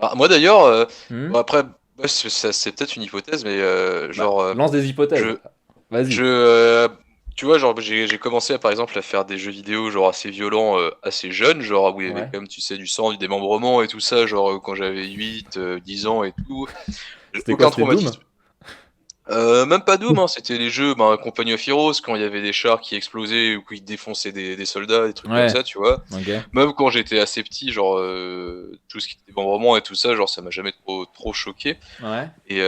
Ah, moi d'ailleurs, Hmm. bon, après, ouais, c'est peut-être une hypothèse, mais Bah, lance des hypothèses. je, Vas-y. tu vois, genre j'ai commencé par exemple à faire des jeux vidéo genre assez violents, assez jeunes, genre où il y avait Ouais. quand même, tu sais, du sang, du démembrement et tout ça, genre quand j'avais 8 10 ans et tout. C'était quoi? Aucun C'était Doom? traumatisme. Même pas Doom, hein, c'était les jeux, ben, Company of Heroes, quand il y avait des chars qui explosaient ou qui défonçaient des soldats, des trucs comme Ouais, ça, tu vois. ok. Même quand j'étais assez petit, genre, tout ce qui était démembrement et tout ça, genre, ça m'a jamais trop choqué. Ouais. Et,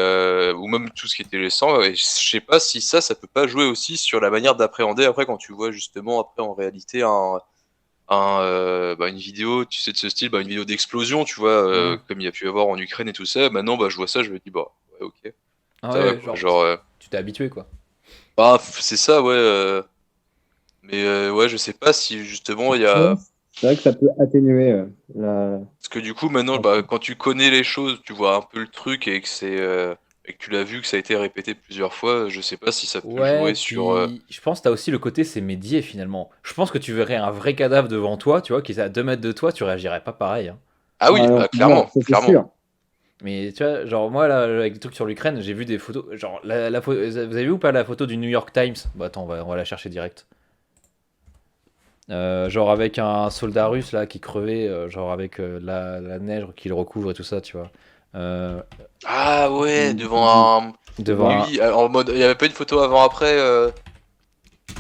ou même tout ce qui était les sangs, et je sais pas si ça peut pas jouer aussi sur la manière d'appréhender après quand tu vois justement après en réalité une vidéo, tu sais, de ce style, une vidéo d'explosion, tu vois, comme il y a pu y avoir en Ukraine et tout ça. Maintenant, je vois ça, je me dis, bah, ouais, ok, Ah ça va ouais, quoi. genre, Genre, tu t'es habitué, quoi. c'est ça, ouais. Mais ouais, je sais pas si justement il y Ouais, a. c'est vrai que ça peut atténuer la. Parce que du coup, maintenant, quand tu connais les choses, tu vois un peu le truc et que et que tu l'as vu, que ça a été répété plusieurs fois, je sais pas si ça peut Ouais, jouer sur. puis je pense que t'as aussi le côté c'est médié finalement. Je pense que tu verrais un vrai cadavre devant toi, tu vois, qui est à 2 mètres de toi, tu réagirais pas pareil, hein. Ah oui, Ah non, voilà, clairement, ça c'est clairement. sûr. Mais tu vois, genre moi là, avec des trucs sur l'Ukraine, j'ai vu des photos. Genre, vous avez vu ou pas la photo du New York Times? Bah attends, on va la chercher direct. Genre avec un soldat russe là qui crevait, genre avec la neige qui le recouvre et tout ça, tu vois. Euh, Ah ouais, devant un. Devant Oui, un- devant oui, en mode, il y avait pas une photo avant-après.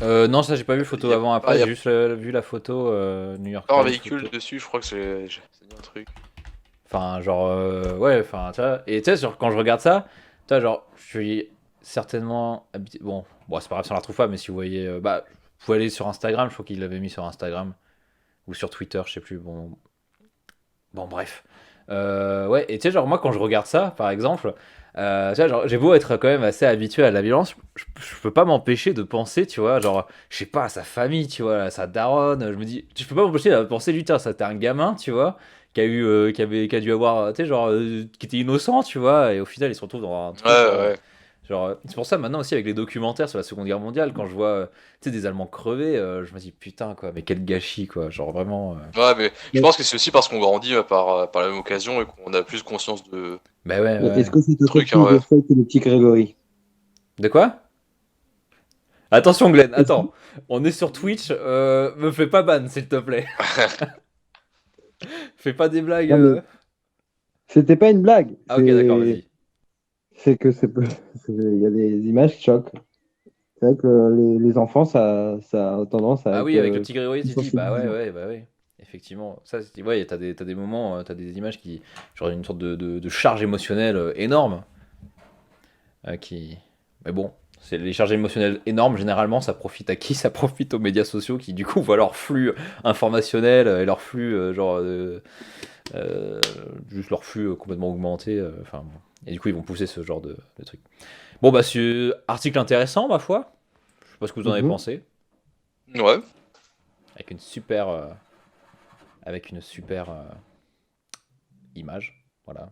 Non, ça j'ai pas vu photo avant après, Il y j'ai a juste vu la photo New York pas un Times véhicule photo. dessus, je crois que c'est dit un truc. Enfin, genre, ouais, enfin, tu vois. Et tu sais, quand je regarde ça, tu vois, genre, je suis certainement habitué. Bon, c'est pas grave si on la retrouve pas, mais si vous voyez. Bah, vous pouvez aller sur Instagram, je crois qu'il l'avait mis sur Instagram. Ou sur Twitter, je sais plus. Bon, bref. Ouais, et tu sais, genre, moi, quand je regarde ça, par exemple, tu vois, genre, j'ai beau être quand même assez habitué à la violence, je peux pas m'empêcher de penser, tu vois, genre, je sais pas, à sa famille, tu vois, à sa daronne, je me dis, je peux pas m'empêcher de penser, putain, ça, t'es un gamin, tu vois, qui a dû avoir, tu sais, genre, qui était innocent, tu vois, et au final, il se retrouve dans un Ouais, truc, ouais. genre, c'est pour ça maintenant aussi avec les documentaires sur la Seconde Guerre mondiale, quand je vois, tu sais, des Allemands crever, je me dis, putain, quoi, mais quel gâchis, quoi, genre, vraiment. Ouais, mais je Mais pense que c'est aussi parce qu'on grandit par la même occasion et qu'on a plus conscience de Bah ouais, ouais, mais est-ce ouais. que c'est toi trucs, hein, plus ouais. de fait que le petit Grégory? De quoi? Attention Glenn, Est-ce que- attends. On est sur Twitch, me fais pas ban s'il te plaît. Fais pas des blagues. Non, mais c'était pas une blague. Ah ok d'accord, vas-y. C'est que il y a des images qui choquent. C'est vrai que les enfants, ça a tendance à Ah être oui, avec le petit Grégory, plus tu dis, bah ouais, sensibilisant. ouais, bah ouais. Effectivement. Ça, ouais, t'as des moments, t'as des images qui. Genre une sorte de charge émotionnelle énorme. Qui. Mais bon, c'est les charges émotionnelles énormes, généralement, ça profite à qui? Ça profite aux médias sociaux qui, du coup, voient leur flux informationnel et leur flux, euh, juste leur flux complètement augmenté. Enfin, bon. Et du coup, ils vont pousser ce genre de truc. Bon, bah, c'est article intéressant, ma foi. Je sais pas ce que vous en avez Mhm. pensé. Ouais. Avec une super, avec une super image. Voilà.